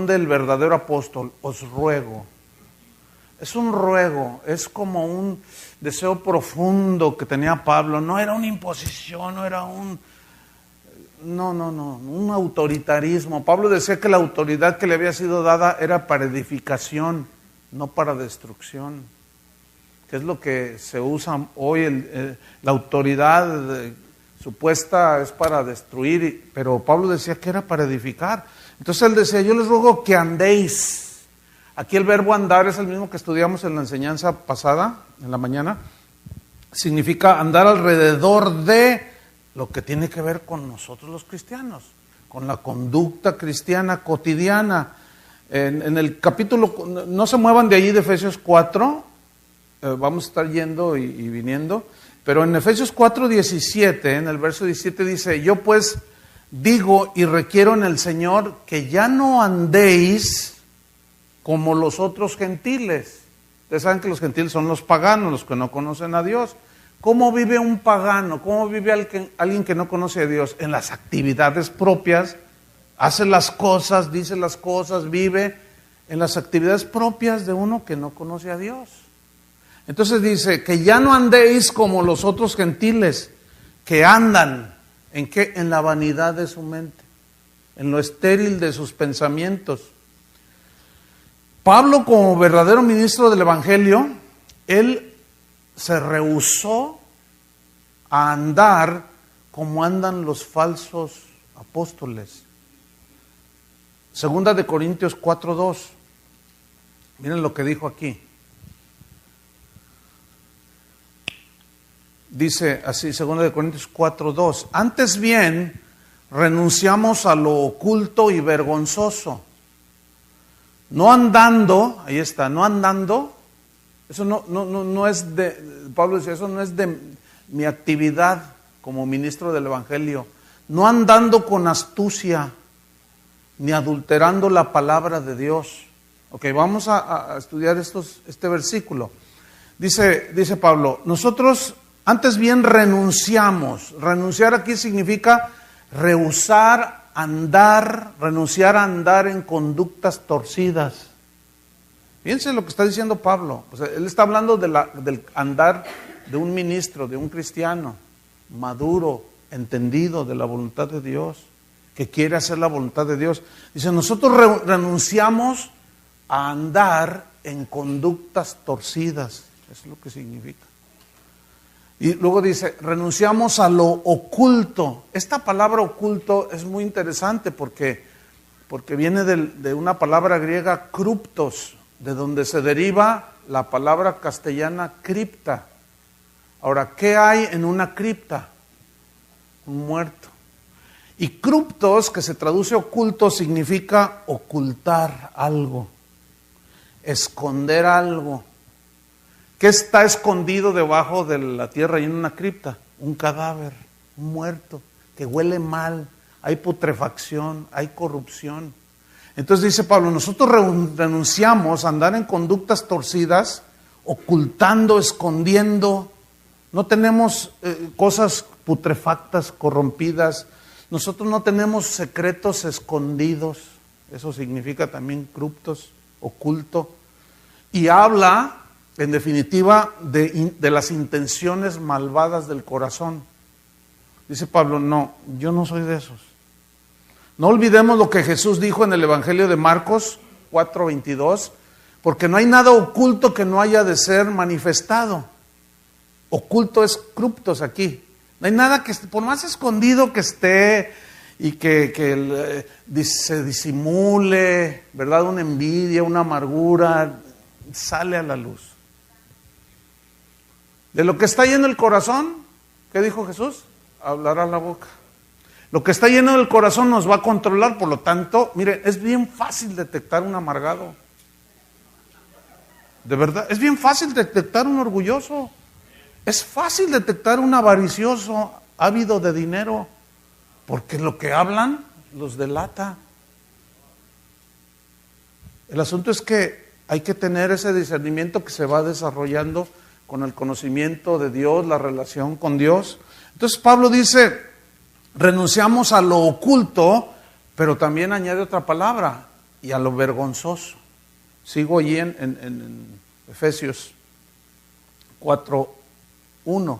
del verdadero apóstol, os ruego. Es un ruego, es como un deseo profundo que tenía Pablo. No era una imposición, no era un autoritarismo. Pablo decía que la autoridad que le había sido dada era para edificación, no para destrucción, que es lo que se usa hoy. La autoridad supuesta es para destruir, pero Pablo decía que era para edificar. Entonces él decía, yo les ruego que andéis. Aquí el verbo andar es el mismo que estudiamos en la enseñanza pasada, en la mañana. Significa andar alrededor de lo que tiene que ver con nosotros los cristianos, con la conducta cristiana cotidiana. En el capítulo, no se muevan de allí de Efesios 4, vamos a estar yendo y viniendo, pero en Efesios 4:17, en el verso 17 dice, yo pues digo y requiero en el Señor que ya no andéis como los otros gentiles. Ustedes saben que los gentiles son los paganos, los que no conocen a Dios. ¿Cómo vive un pagano? ¿Cómo vive alguien que no conoce a Dios? En las actividades propias, hace las cosas, dice las cosas, vive en las actividades propias de uno que no conoce a Dios. Entonces dice, que ya no andéis como los otros gentiles que andan. ¿En qué? En la vanidad de su mente, en lo estéril de sus pensamientos. Pablo, como verdadero ministro del Evangelio, él se rehusó a andar como andan los falsos apóstoles. Segunda de Corintios 4:2. Miren lo que dijo aquí. Dice así, 2 de Corintios 4:2. Antes bien, renunciamos a lo oculto y vergonzoso. No andando, ahí está, no andando. Eso no es de, Pablo dice, eso no es de mi actividad como ministro del Evangelio. No andando con astucia, ni adulterando la palabra de Dios. Ok, vamos a estudiar este versículo. Dice Pablo, nosotros antes bien renunciamos. Renunciar aquí significa rehusar andar, renunciar a andar en conductas torcidas. Fíjense lo que está diciendo Pablo. O sea, él está hablando del andar de un ministro, de un cristiano maduro, entendido de la voluntad de Dios, que quiere hacer la voluntad de Dios. Dice, nosotros renunciamos a andar en conductas torcidas. Eso es lo que significa. Y luego dice, renunciamos a lo oculto. Esta palabra oculto es muy interesante porque viene de una palabra griega kruptos, de donde se deriva la palabra castellana cripta. Ahora, ¿qué hay en una cripta? Un muerto. Y kruptos, que se traduce oculto, significa ocultar algo, esconder algo. ¿Qué está escondido debajo de la tierra y en una cripta? Un cadáver, un muerto, que huele mal, hay putrefacción, hay corrupción. Entonces dice Pablo, nosotros renunciamos a andar en conductas torcidas, ocultando, escondiendo. No tenemos cosas putrefactas, corrompidas. Nosotros no tenemos secretos escondidos. Eso significa también cruptos, oculto. Y habla, en definitiva, de las intenciones malvadas del corazón. Dice Pablo, no, yo no soy de esos. No olvidemos lo que Jesús dijo en el Evangelio de Marcos 4:22, porque no hay nada oculto que no haya de ser manifestado. Oculto es cruptos aquí. No hay nada que, por más escondido que esté y que se disimule, ¿verdad? Una envidia, una amargura, sale a la luz. De lo que está lleno el corazón, ¿qué dijo Jesús? Hablará la boca. Lo que está lleno del corazón nos va a controlar, por lo tanto, mire, es bien fácil detectar un amargado. De verdad, es bien fácil detectar un orgulloso. Es fácil detectar un avaricioso, ávido de dinero, porque lo que hablan los delata. El asunto es que hay que tener ese discernimiento que se va desarrollando con el conocimiento de Dios, la relación con Dios. Entonces Pablo dice, renunciamos a lo oculto, pero también añade otra palabra, y a lo vergonzoso. Sigo allí en Efesios 4:1.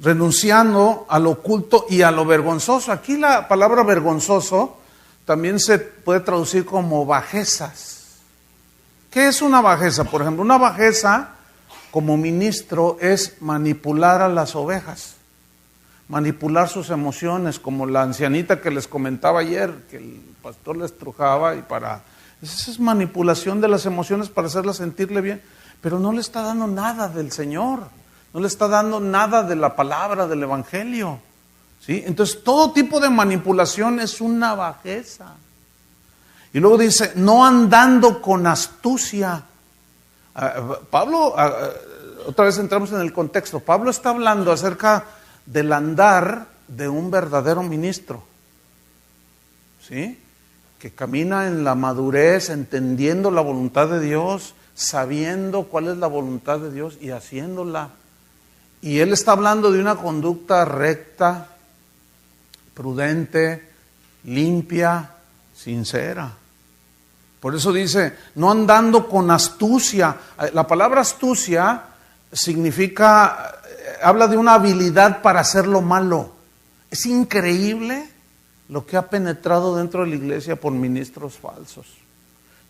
Renunciando a lo oculto y a lo vergonzoso. Aquí la palabra vergonzoso también se puede traducir como bajezas. ¿Qué es una bajeza? Por ejemplo, una bajeza como ministro es manipular a las ovejas, manipular sus emociones, como la ancianita que les comentaba ayer, que el pastor les trujaba esa es manipulación de las emociones para hacerlas sentirle bien, pero no le está dando nada del Señor, no le está dando nada de la palabra, del Evangelio, ¿sí? Entonces todo tipo de manipulación es una bajeza. Y luego dice, no andando con astucia. Pablo, otra vez entramos en el contexto, Pablo está hablando acerca del andar de un verdadero ministro, ¿sí? Que camina en la madurez, entendiendo la voluntad de Dios, sabiendo cuál es la voluntad de Dios y haciéndola. Y él está hablando de una conducta recta, prudente, limpia, sincera. Por eso dice, no andando con astucia. La palabra astucia significa, habla de una habilidad para hacer lo malo. Es increíble lo que ha penetrado dentro de la iglesia por ministros falsos.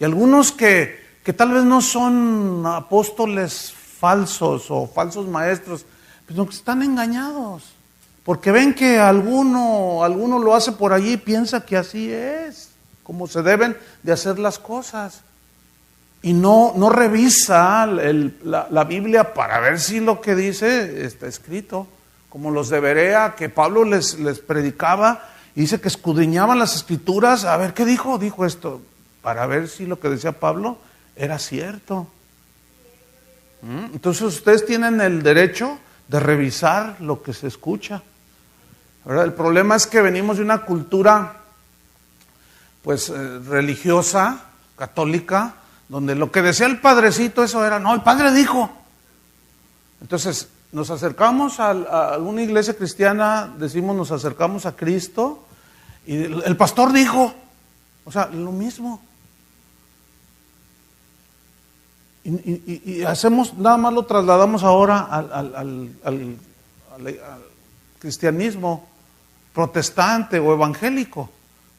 Y algunos que tal vez no son apóstoles falsos o falsos maestros, pero que están engañados. Porque ven que alguno lo hace por allí y piensa que así es, como se deben de hacer las cosas. Y no revisa la Biblia para ver si lo que dice está escrito. Como los de Berea, que Pablo les predicaba, y dice que escudriñaban las escrituras, a ver qué dijo esto, para ver si lo que decía Pablo era cierto. Entonces ustedes tienen el derecho de revisar lo que se escucha, ¿verdad? El problema es que venimos de una cultura pues religiosa, católica, donde lo que decía el padrecito, eso era, no, el padre dijo. Entonces nos acercamos a alguna iglesia cristiana, decimos nos acercamos a Cristo, y el pastor dijo, o sea, lo mismo. Y hacemos, nada más lo trasladamos ahora al cristianismo protestante o evangélico,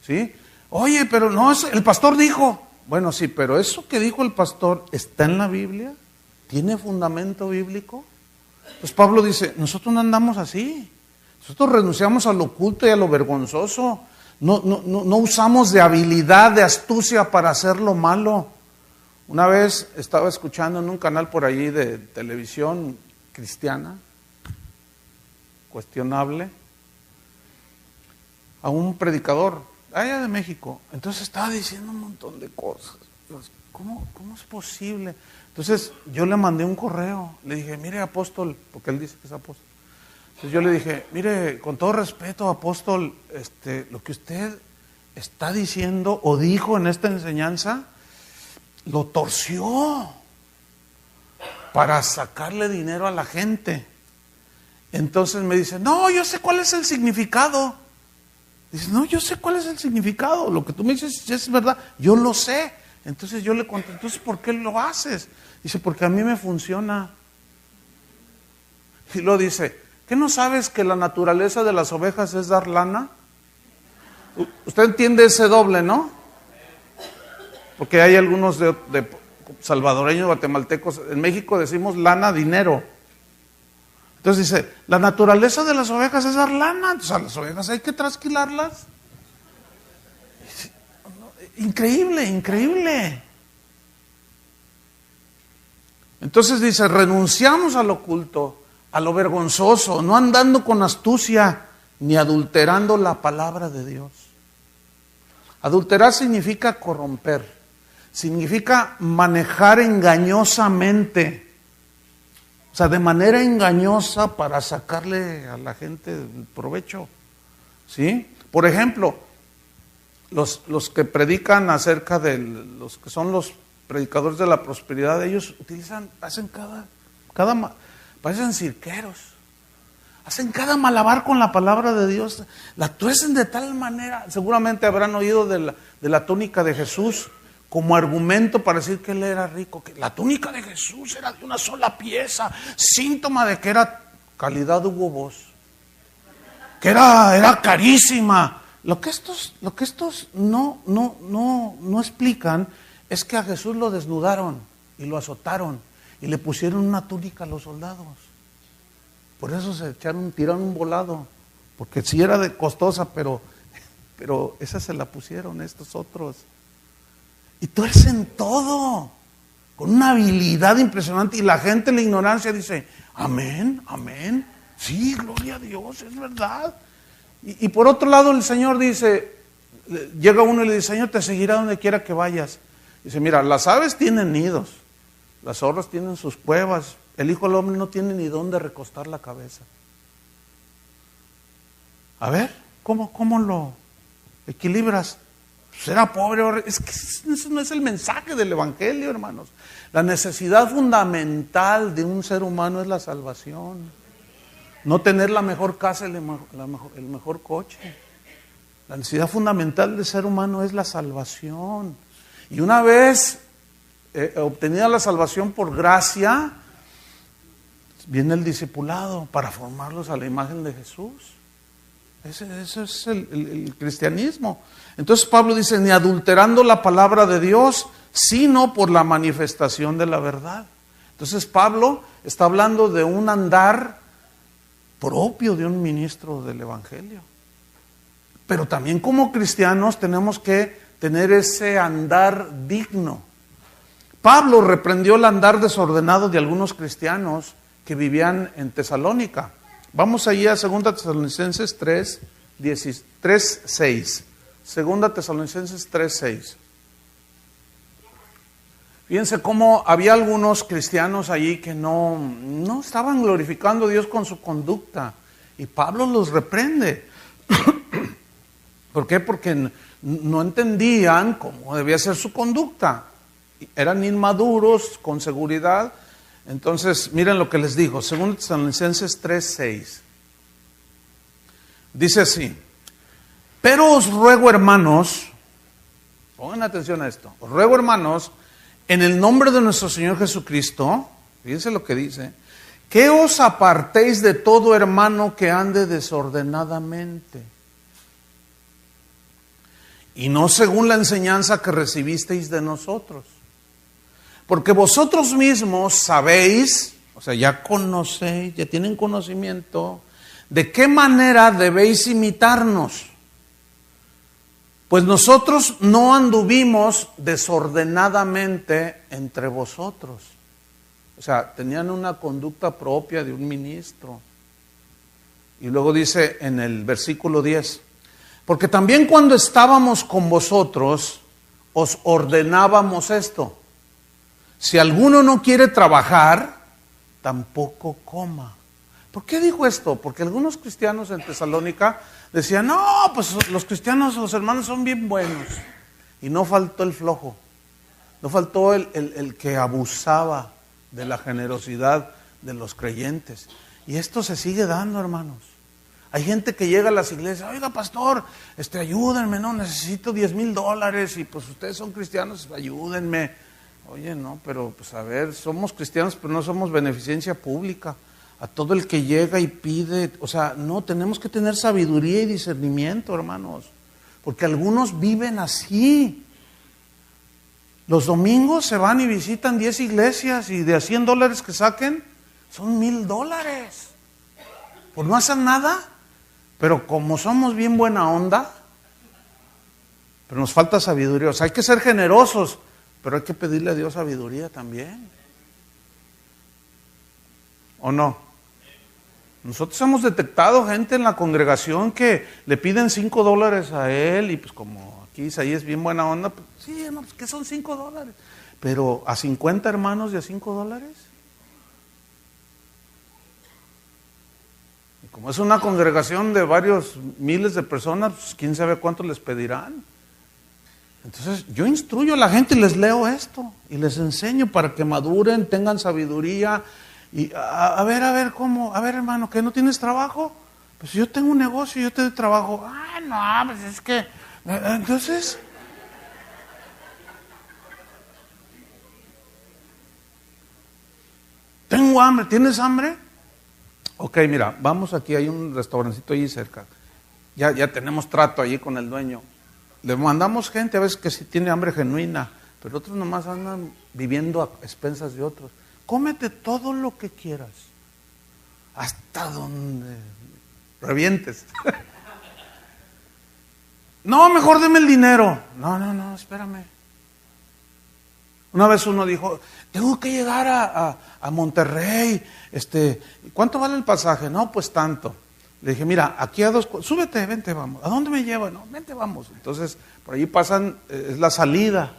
¿sí? Oye, pero no, el pastor dijo. Bueno, sí, pero eso que dijo el pastor, ¿está en la Biblia? ¿Tiene fundamento bíblico? Pues Pablo dice, nosotros no andamos así. Nosotros renunciamos a lo oculto y a lo vergonzoso. No usamos de habilidad, de astucia para hacer lo malo. Una vez estaba escuchando en un canal por allí de televisión cristiana, cuestionable, a un predicador allá de México. Entonces estaba diciendo un montón de cosas. ¿Cómo es posible? Entonces yo le mandé un correo, le dije, mire apóstol, porque él dice que es apóstol. Entonces yo le dije, mire, con todo respeto apóstol, lo que usted está diciendo o dijo en esta enseñanza, lo torció para sacarle dinero a la gente. Entonces me dice, no, yo sé cuál es el significado. Dice, no, yo sé cuál es el significado. Lo que tú me dices es verdad, yo lo sé. Entonces yo le conté, entonces ¿por qué lo haces? Dice, porque a mí me funciona. Y luego dice, ¿qué no sabes que la naturaleza de las ovejas es dar lana? Usted entiende ese doble, ¿no? Porque hay algunos de salvadoreños, guatemaltecos, en México decimos lana, dinero. Entonces dice, la naturaleza de las ovejas es dar lana, entonces a las ovejas hay que trasquilarlas. Increíble, increíble. Entonces dice, renunciamos a lo oculto, a lo vergonzoso, no andando con astucia, ni adulterando la palabra de Dios. Adulterar significa corromper. Significa manejar engañosamente, o sea, de manera engañosa para sacarle a la gente el provecho, ¿sí? Por ejemplo, los que predican acerca de los que son los predicadores de la prosperidad, ellos hacen parecen cirqueros. hacen cada malabar con la palabra de Dios, la tuercen de tal manera. Seguramente habrán oído de la túnica de Jesús como argumento para decir que él era rico, que la túnica de Jesús era de una sola pieza, síntoma de que era calidad Hugo Boss, que era carísima. Lo que estos no explican es que a Jesús lo desnudaron y lo azotaron y le pusieron una túnica a los soldados. Por eso tiraron un volado, porque sí era de costosa, pero esa se la pusieron estos otros. Y tuercen todo, con una habilidad impresionante, y la gente en la ignorancia dice, amén, amén, sí, gloria a Dios, es verdad. Y por otro lado el Señor dice, llega uno y le dice, Señor, te seguirá donde quiera que vayas. Dice, mira, las aves tienen nidos, las zorras tienen sus cuevas, el Hijo del Hombre no tiene ni dónde recostar la cabeza. A ver, ¿cómo lo equilibras? ¿Será pobre? Es que ese no es el mensaje del Evangelio, hermanos. La necesidad fundamental de un ser humano es la salvación. No tener la mejor casa, el mejor coche. La necesidad fundamental del ser humano es la salvación. Y una vez obtenida la salvación por gracia, viene el discipulado para formarlos a la imagen de Jesús. Eso es el cristianismo. Entonces Pablo dice, ni adulterando la palabra de Dios, sino por la manifestación de la verdad. Entonces Pablo está hablando de un andar propio de un ministro del Evangelio. Pero también como cristianos tenemos que tener ese andar digno. Pablo reprendió el andar desordenado de algunos cristianos que vivían en Tesalónica. Vamos allí a 2 Tesalonicenses 3, 6. 2 Tesalonicenses 3, 6. Fíjense cómo había algunos cristianos allí que no estaban glorificando a Dios con su conducta. Y Pablo los reprende. ¿Por qué? Porque no entendían cómo debía ser su conducta. Eran inmaduros, con seguridad. Entonces, miren lo que les digo, 2 Tesalonicenses 3:6. Dice así: pero os ruego, hermanos, pongan atención a esto, os ruego, hermanos, en el nombre de nuestro Señor Jesucristo, fíjense lo que dice, que os apartéis de todo hermano que ande desordenadamente, y no según la enseñanza que recibisteis de nosotros. Porque vosotros mismos sabéis, o sea, ya conocéis, ya tienen conocimiento, de qué manera debéis imitarnos. Pues nosotros no anduvimos desordenadamente entre vosotros. O sea, tenían una conducta propia de un ministro. Y luego dice en el versículo 10, porque también cuando estábamos con vosotros, os ordenábamos esto. Si alguno no quiere trabajar, tampoco coma. ¿Por qué dijo esto? Porque algunos cristianos en Tesalónica decían, no, pues los cristianos, los hermanos son bien buenos. Y no faltó el flojo, no faltó el que abusaba de la generosidad de los creyentes. Y esto se sigue dando, hermanos. Hay gente que llega a las iglesias, oiga pastor, ayúdenme, no, necesito $10,000 y pues ustedes son cristianos, ayúdenme. Oye, no, pero pues a ver, somos cristianos, pero no somos beneficencia pública. A todo el que llega y pide, o sea, no, tenemos que tener sabiduría y discernimiento, hermanos, porque algunos viven así. Los domingos se van y visitan 10 iglesias y de a $100 que saquen, son $1,000. Pues no hacen nada, pero como somos bien buena onda, pero nos falta sabiduría. O sea, hay que ser generosos, pero hay que pedirle a Dios sabiduría también. ¿O no? Nosotros hemos detectado gente en la congregación que le piden $5 a él y pues como aquí Isaías es bien buena onda, pues, sí, no, pues ¿qué son $5? Pero a 50 hermanos de a $5. Y como es una congregación de varios miles de personas, pues quién sabe cuánto les pedirán. Entonces yo instruyo a la gente y les leo esto y les enseño para que maduren, tengan sabiduría. Y a ver, ¿cómo? A ver, hermano, ¿que no tienes trabajo? Pues yo tengo un negocio, yo te doy trabajo. Ah, no, pues es que... Entonces... Tengo hambre, ¿tienes hambre? Ok, mira, vamos aquí, hay un restaurancito ahí cerca. Ya tenemos trato allí con el dueño. Le mandamos gente a veces que sí tiene hambre genuina, pero otros nomás andan viviendo a expensas de otros. Cómete todo lo que quieras, hasta donde revientes. No, mejor deme el dinero. No, espérame. Una vez uno dijo, tengo que llegar a Monterrey, ¿cuánto vale el pasaje? No, pues tanto. Le dije, mira, aquí a súbete, vente, vamos. ¿A dónde me lleva? No, vente, vamos. Entonces, por allí pasan, es la salida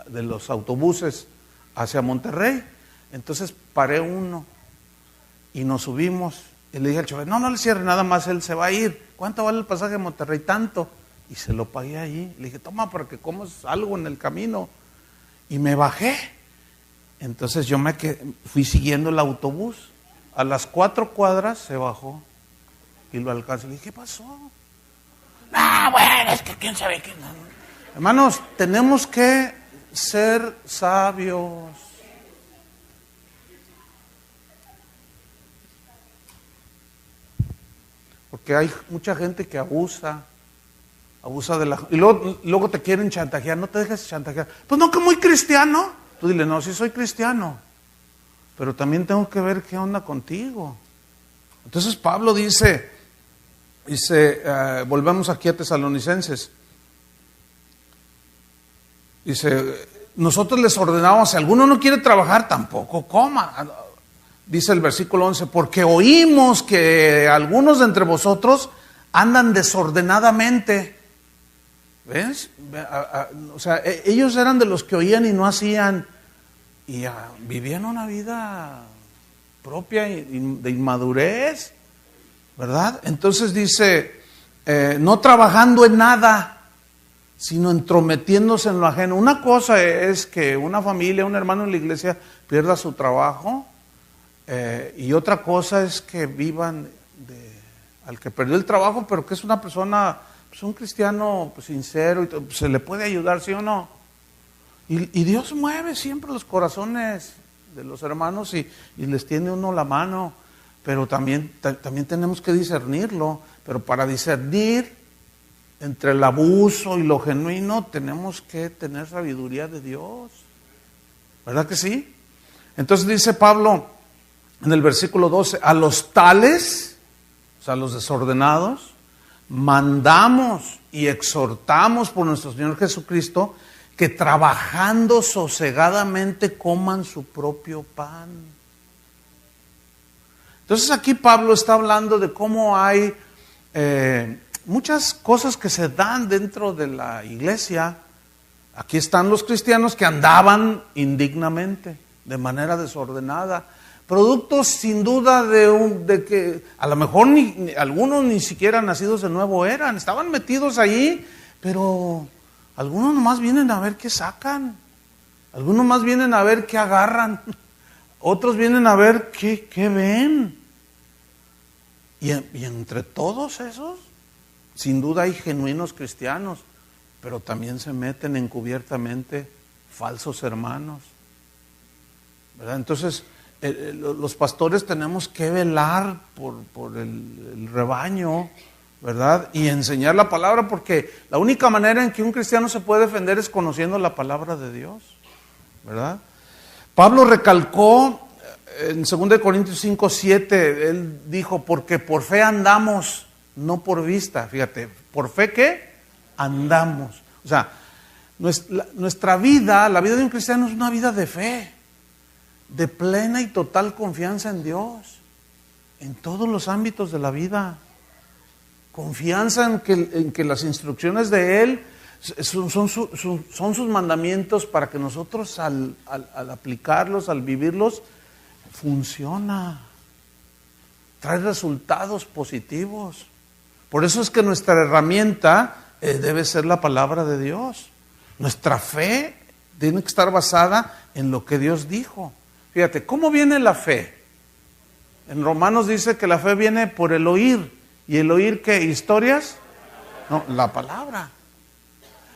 de los autobuses hacia Monterrey. Entonces paré uno y nos subimos. Y le dije al chofer, no le cierre, nada más él se va a ir. ¿Cuánto vale el pasaje a Monterrey? Tanto. Y se lo pagué ahí. Le dije, toma para que comas algo en el camino. Y me bajé. Entonces yo fui siguiendo el autobús. A las 4 cuadras se bajó. Y lo alcancé. Le dije, ¿qué pasó? Bueno, es que quién sabe qué. No. Hermanos, tenemos que ser sabios. Porque hay mucha gente que abusa de la... Y luego te quieren chantajear, no te dejes chantajear. Pues no, que muy cristiano. Tú dile, no, sí soy cristiano, pero también tengo que ver qué onda contigo. Entonces Pablo dice, volvemos aquí a Tesalonicenses. Dice, nosotros les ordenamos, si alguno no quiere trabajar, tampoco coma. Dice el versículo 11, porque oímos que algunos de entre vosotros andan desordenadamente. ¿Ves? O sea, ellos eran de los que oían y no hacían, y vivían una vida propia de inmadurez, ¿verdad? Entonces dice, no trabajando en nada, sino entrometiéndose en lo ajeno. Una cosa es que una familia, un hermano en la iglesia pierda su trabajo, y otra cosa es que vivan al que perdió el trabajo, pero que es una persona, pues un cristiano pues, sincero, y se le puede ayudar, ¿sí o no? Y Dios mueve siempre los corazones de los hermanos y les tiende uno la mano, pero también tenemos que discernirlo. Pero para discernir entre el abuso y lo genuino tenemos que tener sabiduría de Dios, ¿verdad que sí? Entonces dice Pablo en el versículo 12, a los tales, o sea, los desordenados, mandamos y exhortamos por nuestro Señor Jesucristo que trabajando sosegadamente coman su propio pan. Entonces aquí Pablo está hablando de cómo hay muchas cosas que se dan dentro de la iglesia. Aquí están los cristianos que andaban indignamente, de manera desordenada, productos sin duda de que a lo mejor algunos ni siquiera nacidos de nuevo estaban metidos ahí, pero algunos nomás vienen a ver qué sacan, algunos más vienen a ver qué agarran, otros vienen a ver qué ven. Y entre todos esos, sin duda hay genuinos cristianos, pero también se meten encubiertamente falsos hermanos, ¿verdad? Entonces, los pastores tenemos que velar por el rebaño, ¿verdad? Y enseñar la palabra, porque la única manera en que un cristiano se puede defender es conociendo la palabra de Dios, ¿verdad? Pablo recalcó en 2 Corintios 5, 7, él dijo, porque por fe andamos, no por vista. Fíjate, ¿por fe qué? Andamos. O sea, nuestra vida, la vida de un cristiano es una vida de fe, de plena y total confianza en Dios, en todos los ámbitos de la vida. Confianza en que las instrucciones de Él son sus mandamientos, para que nosotros al aplicarlos, al vivirlos, funciona, trae resultados positivos. Por eso es que nuestra herramienta debe ser la palabra de Dios. Nuestra fe tiene que estar basada en lo que Dios dijo. Fíjate, ¿cómo viene la fe? En Romanos dice que la fe viene por el oír. ¿Y el oír qué? ¿Historias? No, la palabra.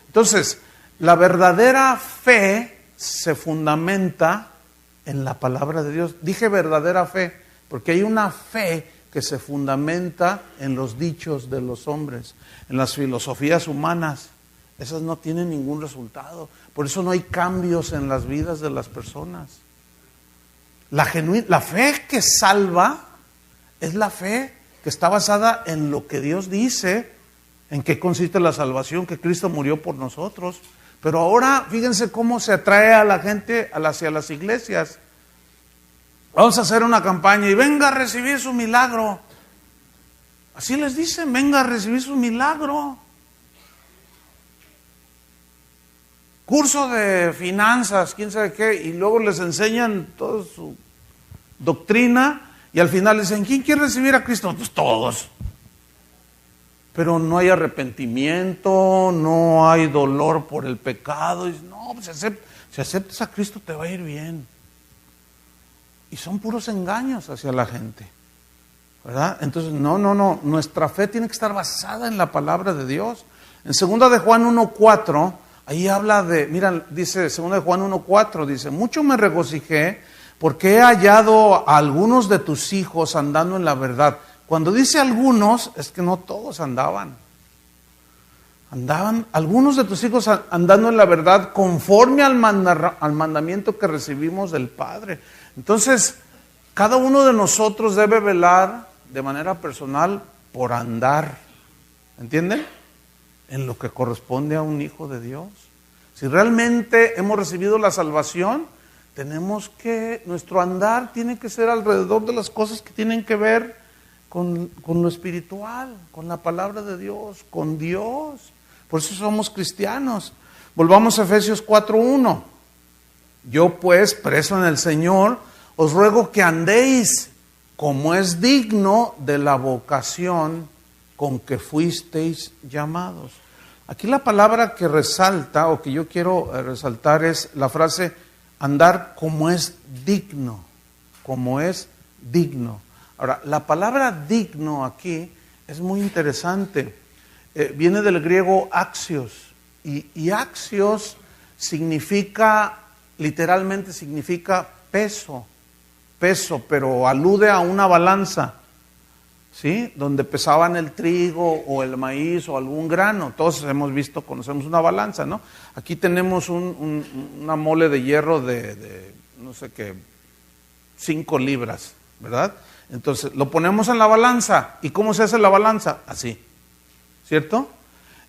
Entonces, la verdadera fe se fundamenta en la palabra de Dios. Dije verdadera fe, porque hay una fe que se fundamenta en los dichos de los hombres, en las filosofías humanas. Esas no tienen ningún resultado. Por eso no hay cambios en las vidas de las personas. La fe que salva es la fe que está basada en lo que Dios dice, en qué consiste la salvación, que Cristo murió por nosotros. Pero ahora fíjense cómo se atrae a la gente hacia las iglesias. Vamos a hacer una campaña y venga a recibir su milagro. Así les dicen, venga a recibir su milagro. Curso de finanzas, quién sabe qué, y luego les enseñan toda su doctrina y al final les dicen, ¿quién quiere recibir a Cristo? Pues todos. Pero no hay arrepentimiento, no hay dolor por el pecado. Y no, pues si aceptas a Cristo te va a ir bien. Y son puros engaños hacia la gente, ¿verdad? Entonces, no, nuestra fe tiene que estar basada en la palabra de Dios. En 2 de Juan 1:4, ahí habla de, mira, dice 2 de Juan 1:4, dice, mucho me regocijé porque he hallado a algunos de tus hijos andando en la verdad. Cuando dice algunos, es que no todos andaban. Andaban algunos de tus hijos andando en la verdad conforme al mandamiento que recibimos del Padre. Entonces, cada uno de nosotros debe velar de manera personal por andar, ¿entienden? En lo que corresponde a un hijo de Dios. Si realmente hemos recibido la salvación, nuestro andar tiene que ser alrededor de las cosas que tienen que ver con lo espiritual, con la palabra de Dios, con Dios. Por eso somos cristianos. Volvamos a Efesios 4:1. Yo pues, preso en el Señor, os ruego que andéis como es digno de la vocación con que fuisteis llamados. Aquí la palabra que resalta, o que yo quiero resaltar, es la frase andar como es digno, como es digno. Ahora, la palabra digno aquí es muy interesante. Viene del griego axios, y axios literalmente significa peso, pero alude a una balanza, ¿sí? Donde pesaban el trigo o el maíz o algún grano. Todos conocemos una balanza, ¿no? Aquí tenemos una mole de hierro de no sé qué, 5 libras, ¿verdad? Entonces lo ponemos en la balanza. ¿Y cómo se hace la balanza? Así, ¿cierto?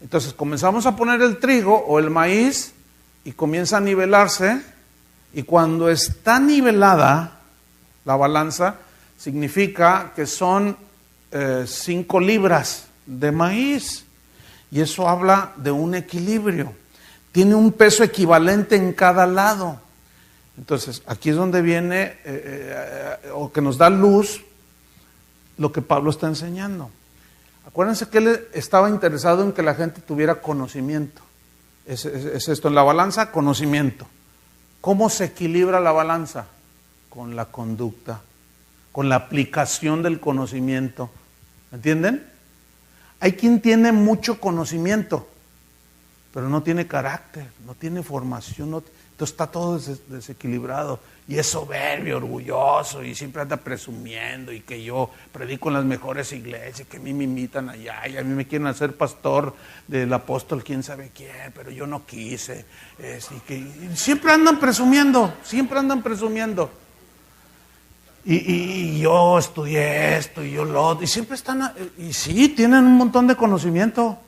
Entonces comenzamos a poner el trigo o el maíz y comienza a nivelarse, y cuando está nivelada la balanza, significa que son 5 libras de maíz, y eso habla de un equilibrio. Tiene un peso equivalente en cada lado. Entonces, aquí es donde viene, o que nos da luz, lo que Pablo está enseñando. Acuérdense que él estaba interesado en que la gente tuviera conocimiento. Es esto en la balanza, conocimiento. ¿Cómo se equilibra la balanza? Con la conducta, con la aplicación del conocimiento. ¿Entienden? Hay quien tiene mucho conocimiento, pero no tiene carácter, no tiene formación, entonces está todo desequilibrado, y es soberbio, orgulloso, y siempre anda presumiendo, y que yo predico en las mejores iglesias, que a mí me invitan allá, y a mí me quieren hacer pastor del apóstol quién sabe quién, pero yo no quise. Y siempre andan presumiendo, Y yo estudié esto, y yo lo otro, y siempre están, y sí, tienen un montón de conocimiento,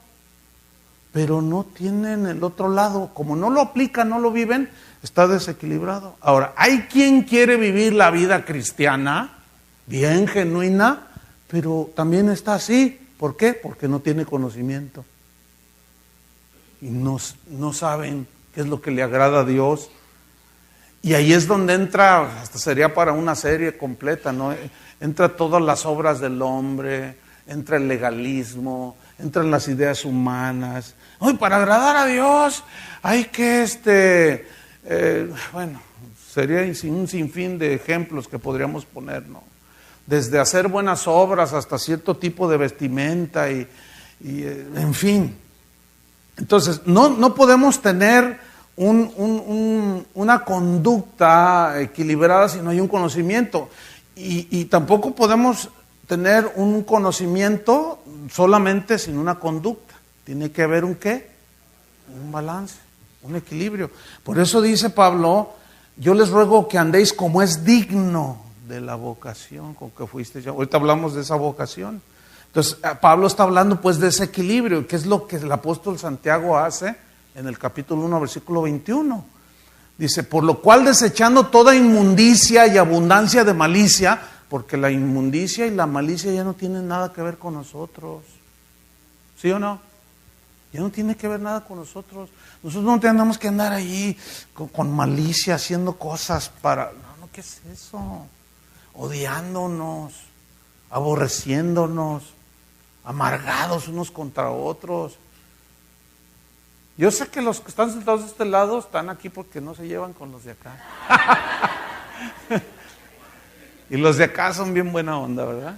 pero no tienen el otro lado. Como no lo aplican, no lo viven, está desequilibrado. Ahora, hay quien quiere vivir la vida cristiana, bien genuina, pero también está así. ¿Por qué? Porque no tiene conocimiento. Y no saben qué es lo que le agrada a Dios. Y ahí es donde entra, hasta sería para una serie completa, ¿no? Entra todas las obras del hombre, entra el legalismo, entran las ideas humanas. Hoy para agradar a Dios hay que, sería un sinfín de ejemplos que podríamos poner, ¿no? desde hacer buenas obras hasta cierto tipo de vestimenta y en fin. Entonces, no podemos tener una conducta equilibrada si no hay un conocimiento. Y tampoco podemos tener un conocimiento solamente sin una conducta. Tiene que haber un ¿qué? Un balance, un equilibrio. Por eso dice Pablo, yo les ruego que andéis como es digno de la vocación con que fuiste. Ahorita hablamos de esa vocación. Entonces, Pablo está hablando pues de ese equilibrio, que es lo que el apóstol Santiago hace en el capítulo 1, versículo 21. Dice, por lo cual desechando toda inmundicia y abundancia de malicia, porque la inmundicia y la malicia ya no tienen nada que ver con nosotros. ¿Sí o no? Ya no tiene que ver nada con nosotros. Nosotros no tenemos que andar ahí con malicia, haciendo cosas para... No, ¿qué es eso? Odiándonos, aborreciéndonos, amargados unos contra otros. Yo sé que los que están sentados de este lado están aquí porque no se llevan con los de acá. Y los de acá son bien buena onda, ¿verdad?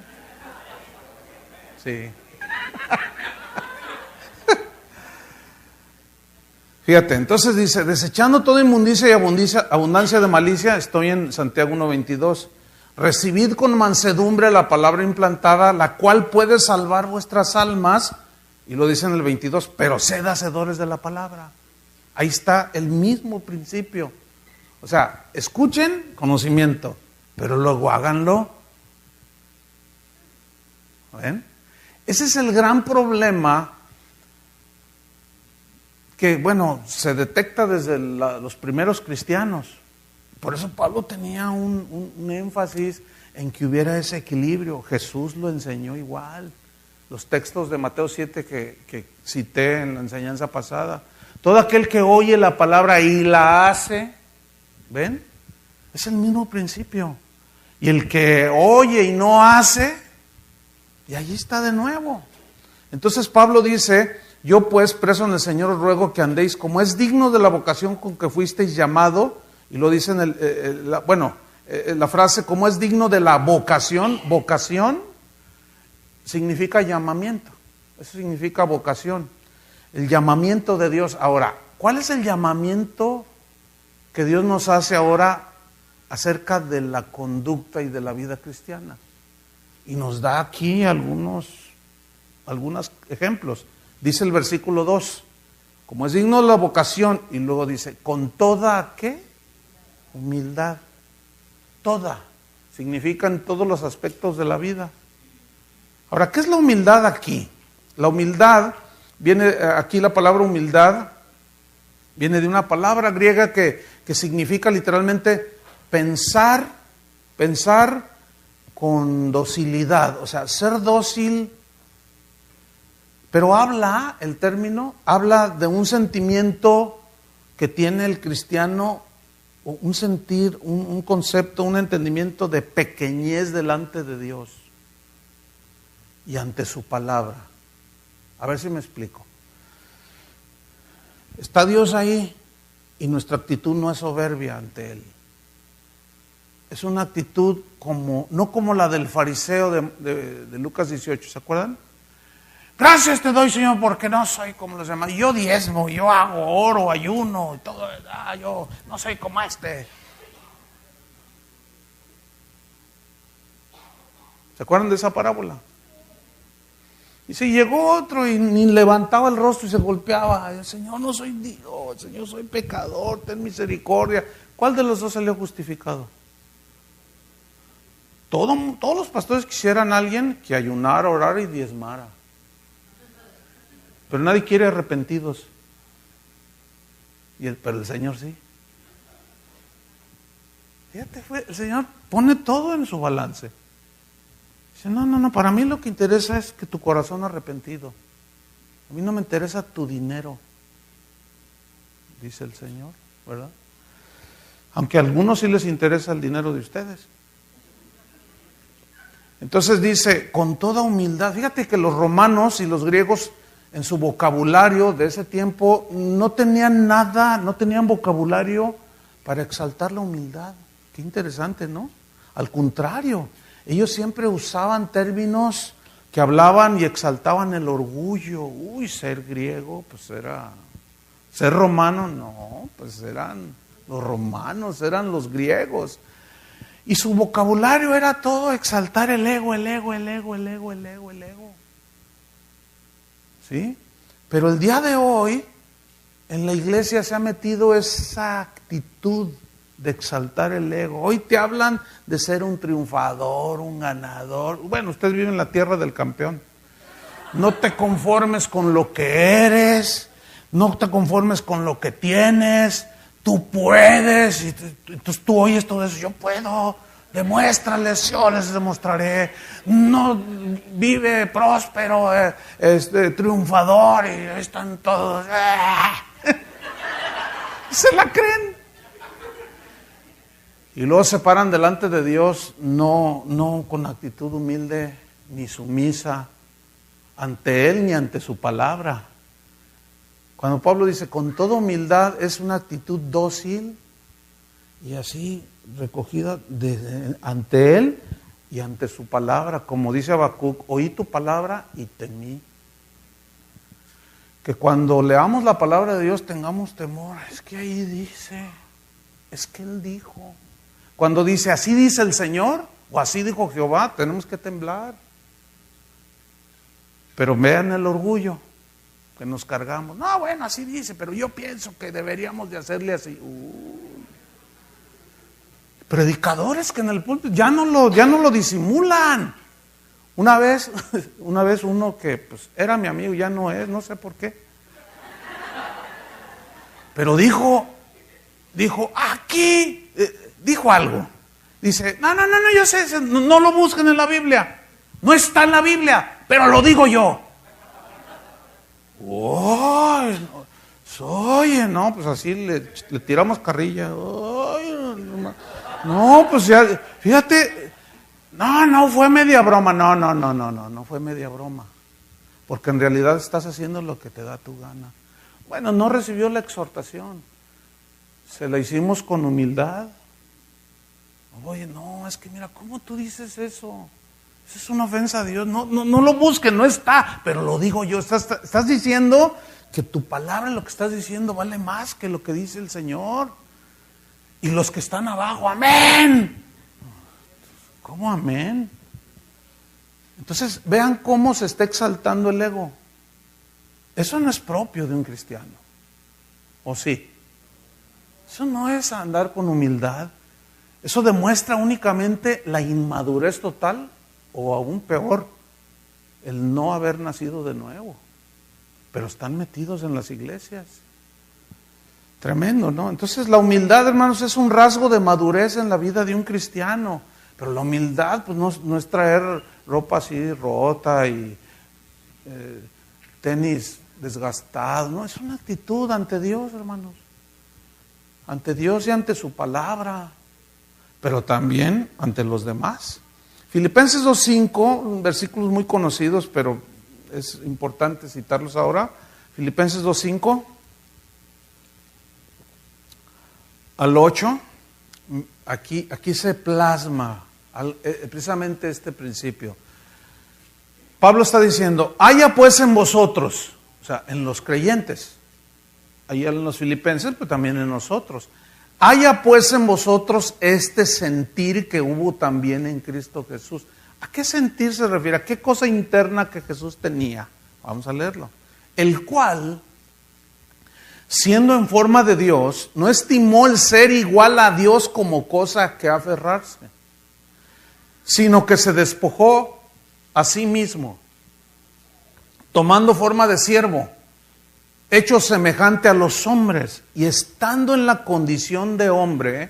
Sí. Fíjate, entonces dice, desechando toda inmundicia y abundancia de malicia, estoy en Santiago 1:22. Recibid con mansedumbre la palabra implantada, la cual puede salvar vuestras almas. Y lo dice en el 22, pero sed hacedores de la palabra. Ahí está el mismo principio. O sea, escuchen conocimiento, pero luego háganlo. ¿Ven? Ese es el gran problema que, bueno, se detecta desde los primeros cristianos. Por eso Pablo tenía un énfasis en que hubiera ese equilibrio. Jesús lo enseñó igual. Los textos de Mateo 7 que cité en la enseñanza pasada. Todo aquel que oye la palabra y la hace, ¿ven? Es el mismo principio. Y el que oye y no hace, y allí está de nuevo. Entonces Pablo dice, yo pues preso en el Señor os ruego que andéis como es digno de la vocación con que fuisteis llamado, y lo dice en la frase, como es digno de la vocación, significa llamamiento, eso significa vocación, el llamamiento de Dios. Ahora, ¿cuál es el llamamiento que Dios nos hace ahora acerca de la conducta y de la vida cristiana? Y nos da aquí algunos ejemplos. Dice el versículo 2, como es digno de la vocación, y luego dice, con toda, ¿qué? Humildad. Toda, significa en todos los aspectos de la vida. Ahora, ¿qué es la humildad aquí? La humildad, aquí la palabra humildad, viene de una palabra griega que significa literalmente pensar con docilidad, o sea, ser dócil, pero el término habla de un sentimiento que tiene el cristiano, un sentir, un concepto, un entendimiento de pequeñez delante de Dios y ante su palabra. A ver si me explico. Está Dios ahí y nuestra actitud no es soberbia ante Él. Es una actitud no como la del fariseo de Lucas 18, ¿se acuerdan? Gracias te doy, Señor, porque no soy como los demás. Yo diezmo, yo hago oro, ayuno, y todo. Yo no soy como este. ¿Se acuerdan de esa parábola? Y si llegó otro y ni levantaba el rostro y se golpeaba. Señor, no soy Dios, Señor, soy pecador, ten misericordia. ¿Cuál de los dos salió justificado? Todos los pastores quisieran a alguien que ayunara, orara y diezmara. Pero nadie quiere arrepentidos. Pero el Señor sí. Fíjate, el Señor pone todo en su balance. Dice, no, para mí lo que interesa es que tu corazón arrepentido. A mí no me interesa tu dinero, dice el Señor, ¿verdad? Aunque a algunos sí les interesa el dinero de ustedes. Entonces dice, con toda humildad. Fíjate que los romanos y los griegos en su vocabulario de ese tiempo no tenían vocabulario para exaltar la humildad. Qué interesante, ¿no? Al contrario, ellos siempre usaban términos que hablaban y exaltaban el orgullo. Uy, ser griego, pues era... Ser romano, no, pues eran los romanos, eran los griegos. Y su vocabulario era todo exaltar el ego, el ego, el ego, el ego, el ego, el ego. ¿Sí? Pero el día de hoy, en la iglesia se ha metido esa actitud de exaltar el ego. Hoy te hablan de ser un triunfador, un ganador. Bueno, ustedes viven en la tierra del campeón. No te conformes con lo que eres, no te conformes con lo que tienes, tú puedes. Y entonces tú oyes todo eso, yo puedo, demuéstrales, yo les demostraré. No, vive próspero, triunfador, y ahí están todos. Se la creen. Y luego se paran delante de Dios, no con actitud humilde ni sumisa ante Él ni ante su palabra. Cuando Pablo dice con toda humildad, es una actitud dócil y así recogida ante Él y ante su palabra. Como dice Habacuc, oí tu palabra y temí. Que cuando leamos la palabra de Dios tengamos temor. Es que ahí dice, es que Él dijo. Cuando dice, así dice el Señor, o así dijo Jehová, tenemos que temblar. Pero vean el orgullo que nos cargamos. No, bueno, así dice, pero yo pienso que deberíamos de hacerle así. Predicadores que en el púlpito ya no lo disimulan. Una vez uno que pues era mi amigo, ya no es, no sé por qué. Pero dijo aquí, dijo algo. Dice, no, yo sé, no lo busquen en la Biblia. No está en la Biblia, pero lo digo yo. Oye, no, pues así le tiramos carrilla. No, pues ya, fíjate, no fue media broma. No fue media broma. Porque en realidad estás haciendo lo que te da tu gana. Bueno, no recibió la exhortación. Se la hicimos con humildad. Oye, no, es que mira, ¿cómo tú dices eso? Eso es una ofensa a Dios. No lo busquen, no está, pero lo digo yo. Estás diciendo que tu palabra, lo que estás diciendo, vale más que lo que dice el Señor. Y los que están abajo, amén. ¿Cómo amén? Entonces, vean cómo se está exaltando el ego. Eso no es propio de un cristiano. ¿O sí? Eso no es andar con humildad. Eso demuestra únicamente la inmadurez total, o aún peor, el no haber nacido de nuevo. Pero están metidos en las iglesias. Tremendo, ¿no? Entonces la humildad, hermanos, es un rasgo de madurez en la vida de un cristiano. Pero la humildad pues no es traer ropa así rota y tenis desgastado. No, es una actitud ante Dios, hermanos. Ante Dios y ante su palabra. Pero también ante los demás. Filipenses 2:5, versículos muy conocidos, pero es importante citarlos ahora. Filipenses 2:5 al 8, aquí se plasma precisamente este principio. Pablo está diciendo, haya pues en vosotros, o sea, en los creyentes, allá en los filipenses, pero también en nosotros. Haya pues en vosotros este sentir que hubo también en Cristo Jesús. ¿A qué sentir se refiere? ¿A qué cosa interna que Jesús tenía? Vamos a leerlo. El cual, siendo en forma de Dios, no estimó el ser igual a Dios como cosa que aferrarse, sino que se despojó a sí mismo, tomando forma de siervo, hecho semejante a los hombres, y estando en la condición de hombre,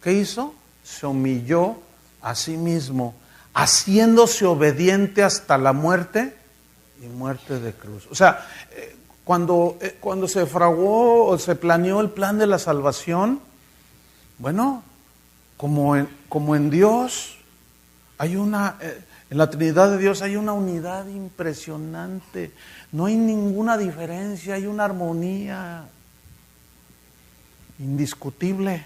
¿qué hizo? Se humilló a sí mismo, haciéndose obediente hasta la muerte y muerte de cruz. O sea, cuando se fraguó o se planeó el plan de la salvación, bueno, como en Dios hay en la Trinidad de Dios hay una unidad impresionante. No hay ninguna diferencia, hay una armonía indiscutible.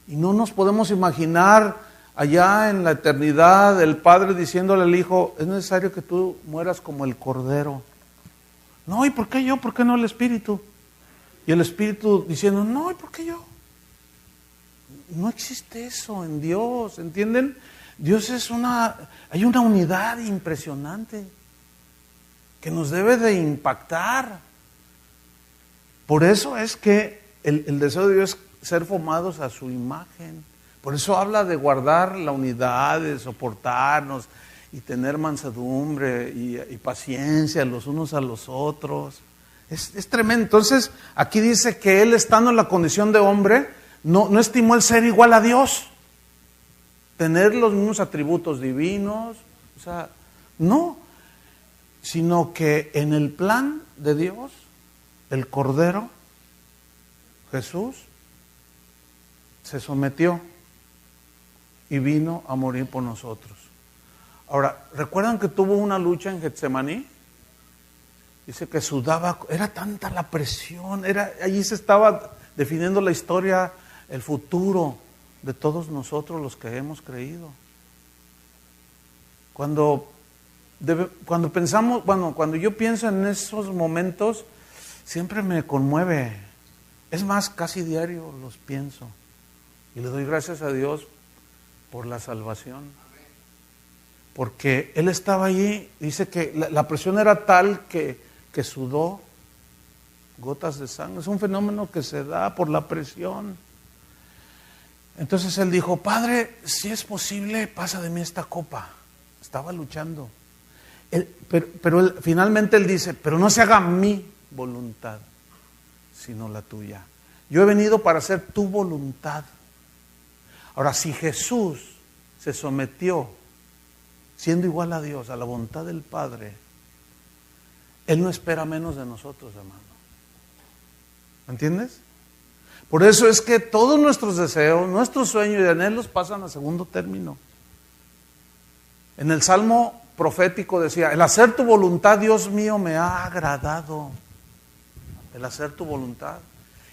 Y no nos podemos imaginar allá en la eternidad, el Padre diciéndole al Hijo, es necesario que tú mueras como el Cordero. No, ¿y por qué yo? ¿Por qué no el Espíritu? Y el Espíritu diciendo, no, ¿y por qué yo? No existe eso en Dios, ¿entienden? Dios hay una unidad impresionante que nos debe de impactar. Por eso es que el deseo de Dios es ser formados a su imagen. Por eso habla de guardar la unidad, de soportarnos y tener mansedumbre y paciencia los unos a los otros. Es tremendo. Entonces, aquí dice que él, estando en la condición de hombre, no estimó el ser igual a Dios, tener los mismos atributos divinos, o sea, no, sino que en el plan de Dios, el Cordero, Jesús, se sometió y vino a morir por nosotros. Ahora, ¿recuerdan que tuvo una lucha en Getsemaní? Dice que sudaba, era tanta la presión, allí se estaba definiendo la historia, el futuro de todos nosotros los que hemos creído. Cuando pensamos, cuando yo pienso en esos momentos, siempre me conmueve. Es más, casi diario los pienso. Y le doy gracias a Dios por la salvación. Porque Él estaba allí, dice que la presión era tal que sudó gotas de sangre. Es un fenómeno que se da por la presión. Entonces Él dijo, Padre, si es posible, pasa de mí esta copa. Estaba luchando. Pero finalmente Él dice, pero no se haga mi voluntad, sino la tuya. Yo he venido para hacer tu voluntad. Ahora, si Jesús se sometió, siendo igual a Dios, a la voluntad del Padre, Él no espera menos de nosotros, hermano. ¿Entiendes? Por eso es que todos nuestros deseos, nuestros sueños y anhelos pasan a segundo término. En el Salmo profético decía, el hacer tu voluntad, Dios mío, me ha agradado. El hacer tu voluntad.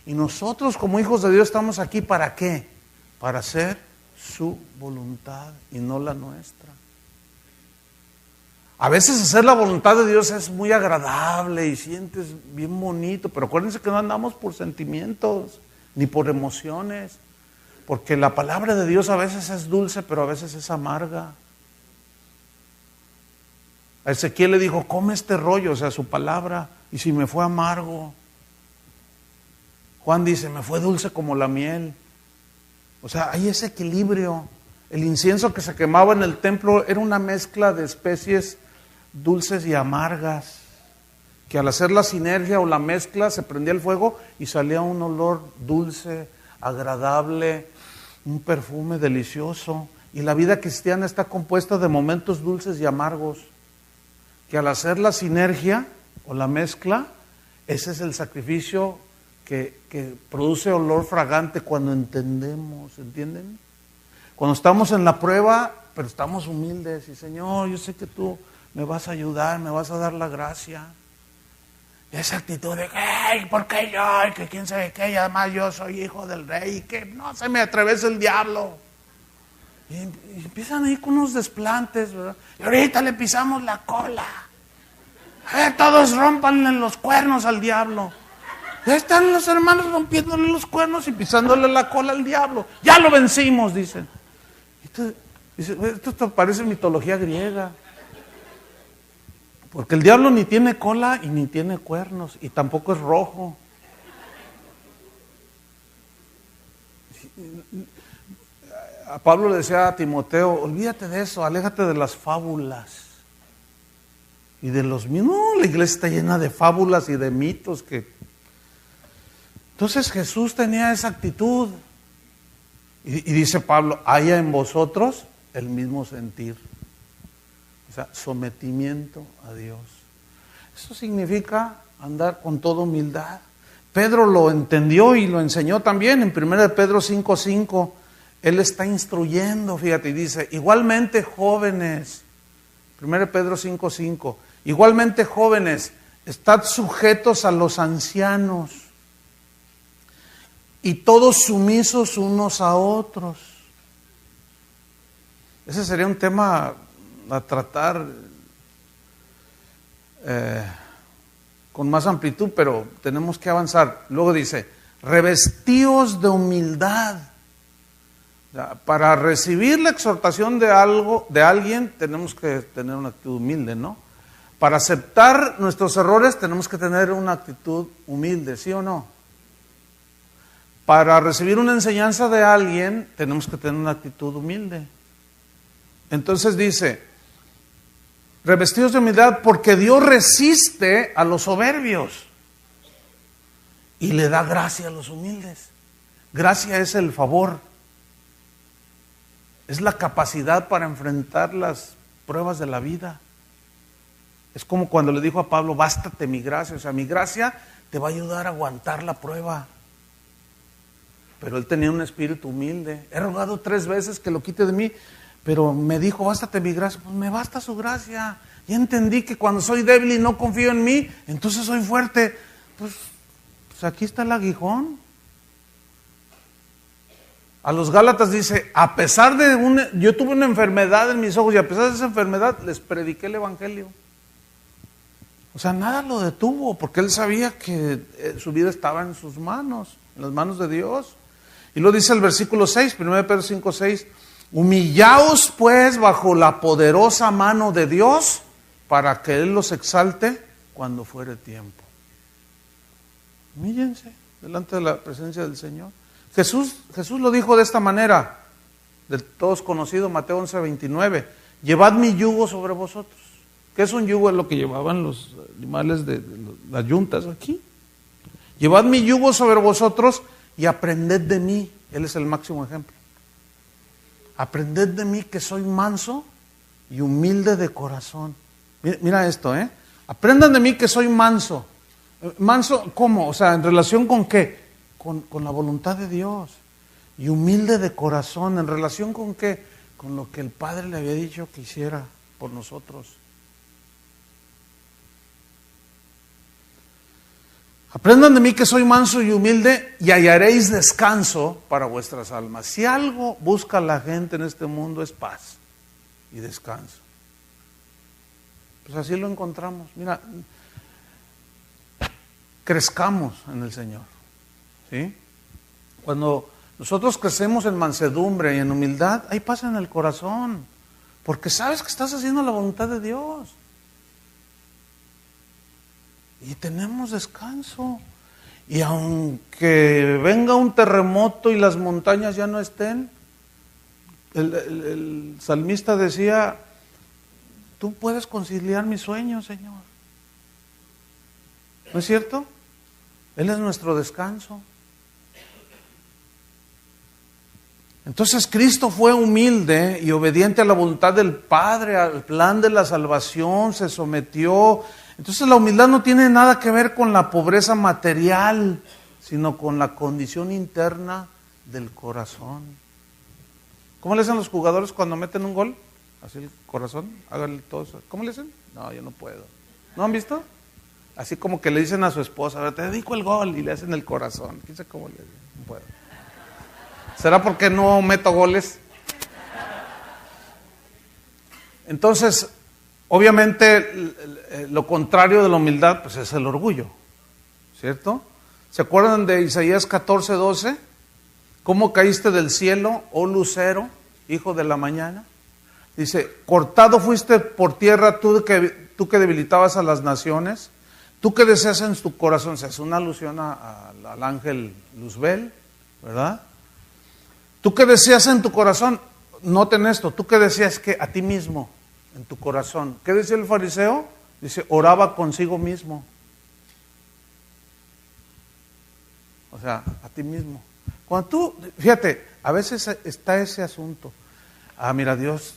Y nosotros como hijos de Dios estamos aquí ¿para qué? Para hacer su voluntad y no la nuestra. A veces hacer la voluntad de Dios es muy agradable y sientes bien bonito, pero acuérdense que no andamos por sentimientos ni por emociones, porque la palabra de Dios a veces es dulce, pero a veces es amarga. A Ezequiel le dijo, come este rollo, o sea, su palabra, y si me fue amargo. Juan dice, me fue dulce como la miel. O sea, hay ese equilibrio. El incienso que se quemaba en el templo era una mezcla de especies dulces y amargas, que al hacer la sinergia o la mezcla se prendía el fuego y salía un olor dulce, agradable, un perfume delicioso. Y la vida cristiana está compuesta de momentos dulces y amargos, que al hacer la sinergia o la mezcla, ese es el sacrificio que produce olor fragante cuando entendemos, ¿entienden? Cuando estamos en la prueba, pero estamos humildes y Señor, yo sé que tú me vas a ayudar, me vas a dar la gracia. Y esa actitud de, hey, ¿por qué yo? Y que quién sabe qué, y además yo soy hijo del rey, y que no se me atraviesa el diablo. Y empiezan a ir con unos desplantes, ¿verdad? Y ahorita le pisamos la cola. Todos rómpanle los cuernos al diablo. Ya están los hermanos rompiéndole los cuernos y pisándole la cola al diablo. Ya lo vencimos, dicen. Esto parece mitología griega. Porque el diablo ni tiene cola y ni tiene cuernos y tampoco es rojo. A Pablo le decía a Timoteo, olvídate de eso, aléjate de las fábulas y de los mitos. No, la iglesia está llena de fábulas y de mitos que... Entonces Jesús tenía esa actitud y dice Pablo, haya en vosotros el mismo sentir. O sea, sometimiento a Dios. Eso significa andar con toda humildad. Pedro lo entendió y lo enseñó también en 1 Pedro 5:5. Él está instruyendo, fíjate, y dice, igualmente jóvenes, 1 Pedro 5:5, igualmente jóvenes, estad sujetos a los ancianos y todos sumisos unos a otros. Ese sería un tema a tratar con más amplitud, pero tenemos que avanzar. Luego dice, revestíos de humildad. Para recibir la exhortación de alguien, tenemos que tener una actitud humilde, ¿no? Para aceptar nuestros errores, tenemos que tener una actitud humilde, ¿sí o no? Para recibir una enseñanza de alguien, tenemos que tener una actitud humilde. Entonces dice, revestidos de humildad, porque Dios resiste a los soberbios y le da gracia a los humildes. Gracia es el favor, es la capacidad para enfrentar las pruebas de la vida. Es como cuando le dijo a Pablo, bástate mi gracia. O sea, mi gracia te va a ayudar a aguantar la prueba. Pero él tenía un espíritu humilde. He rogado 3 veces que lo quite de mí, pero me dijo, bástate mi gracia. Pues me basta su gracia. Ya entendí que cuando soy débil y no confío en mí, entonces soy fuerte. Pues aquí está el aguijón. A los Gálatas dice, a pesar de yo tuve una enfermedad en mis ojos y a pesar de esa enfermedad les prediqué el evangelio. O sea, nada lo detuvo porque él sabía que su vida estaba en sus manos, en las manos de Dios. Y lo dice el versículo 6, 1 Pedro 5, 6, humillaos pues bajo la poderosa mano de Dios para que Él los exalte cuando fuere tiempo. Humíllense delante de la presencia del Señor. Jesús lo dijo de esta manera, de todos conocido, Mateo 11, 29, llevad mi yugo sobre vosotros. ¿Qué es un yugo? Es lo que llevaban los animales de las yuntas aquí. Llevad mi yugo sobre vosotros y aprended de mí. Él es el máximo ejemplo. Aprended de mí que soy manso y humilde de corazón. Mira esto, aprendan de mí que soy manso. ¿Manso cómo? O sea, ¿en relación con qué? Con la voluntad de Dios. Y humilde de corazón. ¿En relación con qué? Con lo que el Padre le había dicho que hiciera por nosotros. Aprendan de mí que soy manso y humilde y hallaréis descanso para vuestras almas. Si algo busca la gente en este mundo es paz y descanso. Pues así lo encontramos. Mira, crezcamos en el Señor. ¿Sí? Cuando nosotros crecemos en mansedumbre y en humildad, hay paz en el corazón, porque sabes que estás haciendo la voluntad de Dios. Y tenemos descanso. Y aunque venga un terremoto y las montañas ya no estén, el salmista decía, tú puedes conciliar mis sueños, Señor. ¿No es cierto? Él es nuestro descanso. Entonces Cristo fue humilde y obediente a la voluntad del Padre, al plan de la salvación, se sometió. Entonces la humildad no tiene nada que ver con la pobreza material, sino con la condición interna del corazón. ¿Cómo le hacen los jugadores cuando meten un gol? Así el corazón, háganle todo eso. ¿Cómo le hacen? No, yo no puedo. ¿No han visto? Así como que le dicen a su esposa, ahora te dedico el gol, y le hacen el corazón. ¿Quién sabe cómo le dicen? No puedo. ¿Será porque no meto goles? Entonces, obviamente, lo contrario de la humildad, pues es el orgullo, ¿cierto? ¿Se acuerdan de Isaías 14, 12? ¿Cómo caíste del cielo, oh lucero, hijo de la mañana? Dice, cortado fuiste por tierra tú que debilitabas a las naciones, tú que deseas en tu corazón. Se hace una alusión al ángel Luzbel, ¿verdad? Tú que deseas en tu corazón, noten esto, tú que deseas que a ti mismo, en tu corazón. ¿Qué decía el fariseo? Dice, oraba consigo mismo. O sea, a ti mismo. Cuando tú, fíjate, a veces está ese asunto. Ah, mira, Dios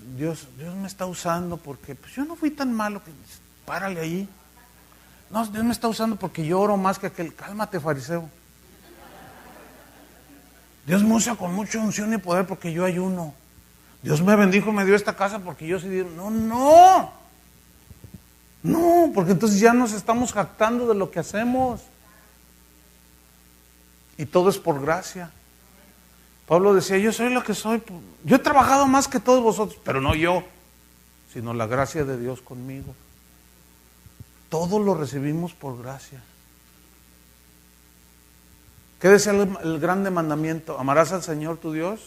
me está usando porque pues yo no fui tan malo, que párale ahí. No, Dios me está usando porque yo oro más que aquel. Cálmate, fariseo. Dios me usa con mucha unción y poder porque yo ayuno. Dios me bendijo y me dio esta casa porque yo sí di. No, porque entonces ya nos estamos jactando de lo que hacemos. Y todo es por gracia. Pablo decía, yo soy lo que soy. Yo he trabajado más que todos vosotros, pero no yo, sino la gracia de Dios conmigo. Todo lo recibimos por gracia. ¿Qué decía el grande mandamiento? ¿Amarás al Señor tu Dios?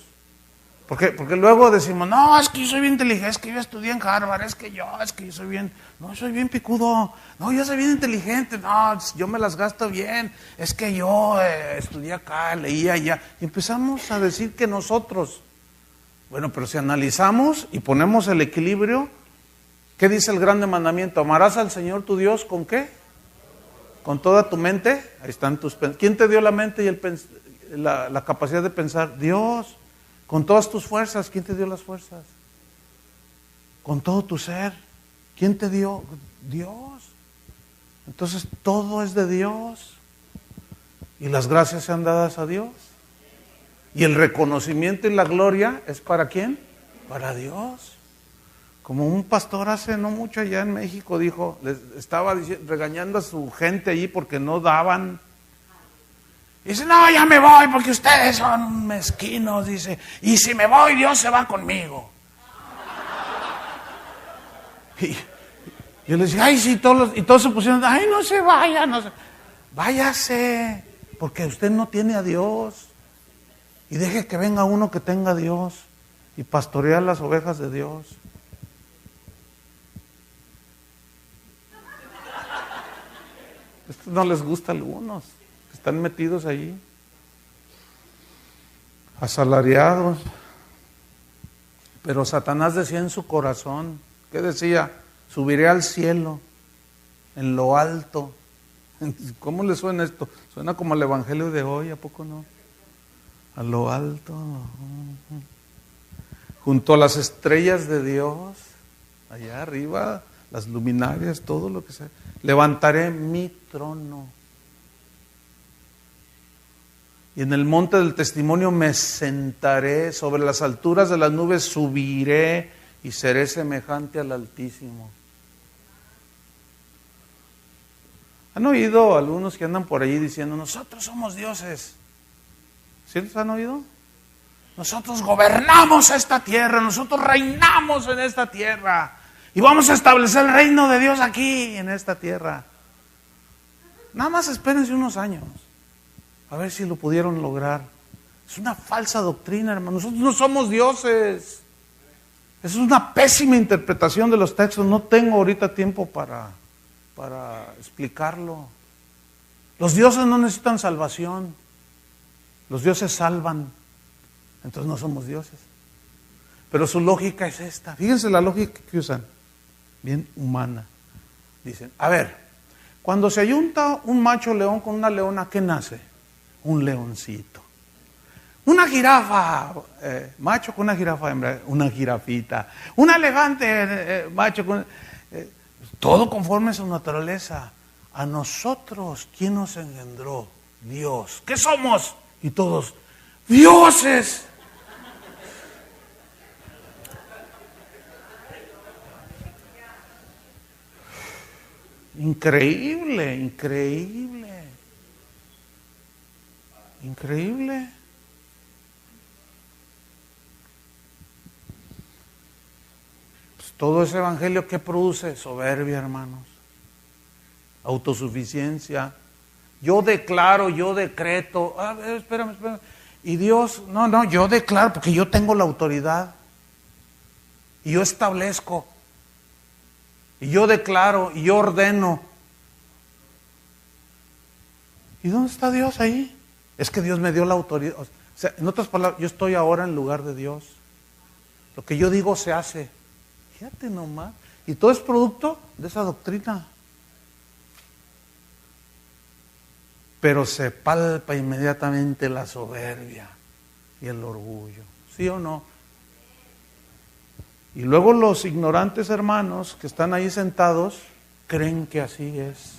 Porque luego decimos, no, es que yo soy bien inteligente, es que yo estudié en Harvard, es que yo soy bien, no, soy bien picudo, no, yo soy bien inteligente, no, yo me las gasto bien, es que yo estudié acá, leí allá. Y empezamos a decir que nosotros, bueno, pero si analizamos y ponemos el equilibrio, ¿qué dice el grande mandamiento? ¿Amarás al Señor tu Dios con qué? ¿Con toda tu mente? Ahí están tus pensamientos. ¿Quién te dio la mente y la capacidad de pensar? Dios. ¿Con todas tus fuerzas? ¿Quién te dio las fuerzas? ¿Con todo tu ser? ¿Quién te dio? Dios. Entonces todo es de Dios. Y las gracias sean dadas a Dios. Y el reconocimiento y la gloria es ¿para quién? Para Dios. Como un pastor hace no mucho allá en México dijo, estaba regañando a su gente allí porque no daban. Dice, no, ya me voy porque ustedes son mezquinos, dice, y si me voy Dios se va conmigo. Y yo les dije, ay, sí, y todos se pusieron, ay, no se vaya, váyase, porque usted no tiene a Dios. Y deje que venga uno que tenga a Dios y pastorear las ovejas de Dios. Esto no les gusta a algunos. Están metidos ahí, asalariados. Pero Satanás decía en su corazón, ¿qué decía? Subiré al cielo, en lo alto. ¿Cómo le suena esto? Suena como el evangelio de hoy, ¿a poco no? A lo alto, junto a las estrellas de Dios, allá arriba, las luminarias, todo lo que sea. Levantaré mi trono. Y en el monte del testimonio me sentaré, sobre las alturas de las nubes subiré y seré semejante al Altísimo. ¿Han oído algunos que andan por ahí diciendo, nosotros somos dioses? ¿Sí los han oído? Nosotros gobernamos esta tierra, nosotros reinamos en esta tierra y vamos a establecer el reino de Dios aquí en esta tierra. Nada más espérense unos años. A ver si lo pudieron lograr. Es una falsa doctrina, hermano. Nosotros no somos dioses. Es una pésima interpretación de los textos. No tengo ahorita tiempo para explicarlo. Los dioses no necesitan salvación. Los dioses salvan. Entonces no somos dioses. Pero su lógica es esta. Fíjense la lógica que usan. Bien humana. Dicen, a ver, cuando se ayunta un macho león con una leona, ¿qué nace? Un leoncito. Una jirafa, macho con una jirafa hembra, una jirafita. Un elefante, macho con... todo conforme a su naturaleza. A nosotros, ¿quién nos engendró? Dios. ¿Qué somos? Y todos, dioses. Increíble, increíble. Increíble. Pues todo ese evangelio que produce soberbia, hermanos. Autosuficiencia. Yo declaro, yo decreto. A ver, espérame. Y Dios, no, yo declaro porque yo tengo la autoridad. Y yo establezco. Y yo declaro, y yo ordeno. ¿Y dónde está Dios ahí? Es que Dios me dio la autoridad. O sea, en otras palabras, yo estoy ahora en lugar de Dios. Lo que yo digo se hace. Fíjate nomás. Y todo es producto de esa doctrina. Pero se palpa inmediatamente la soberbia y el orgullo. ¿Sí o no? Y luego los ignorantes hermanos que están ahí sentados creen que así es.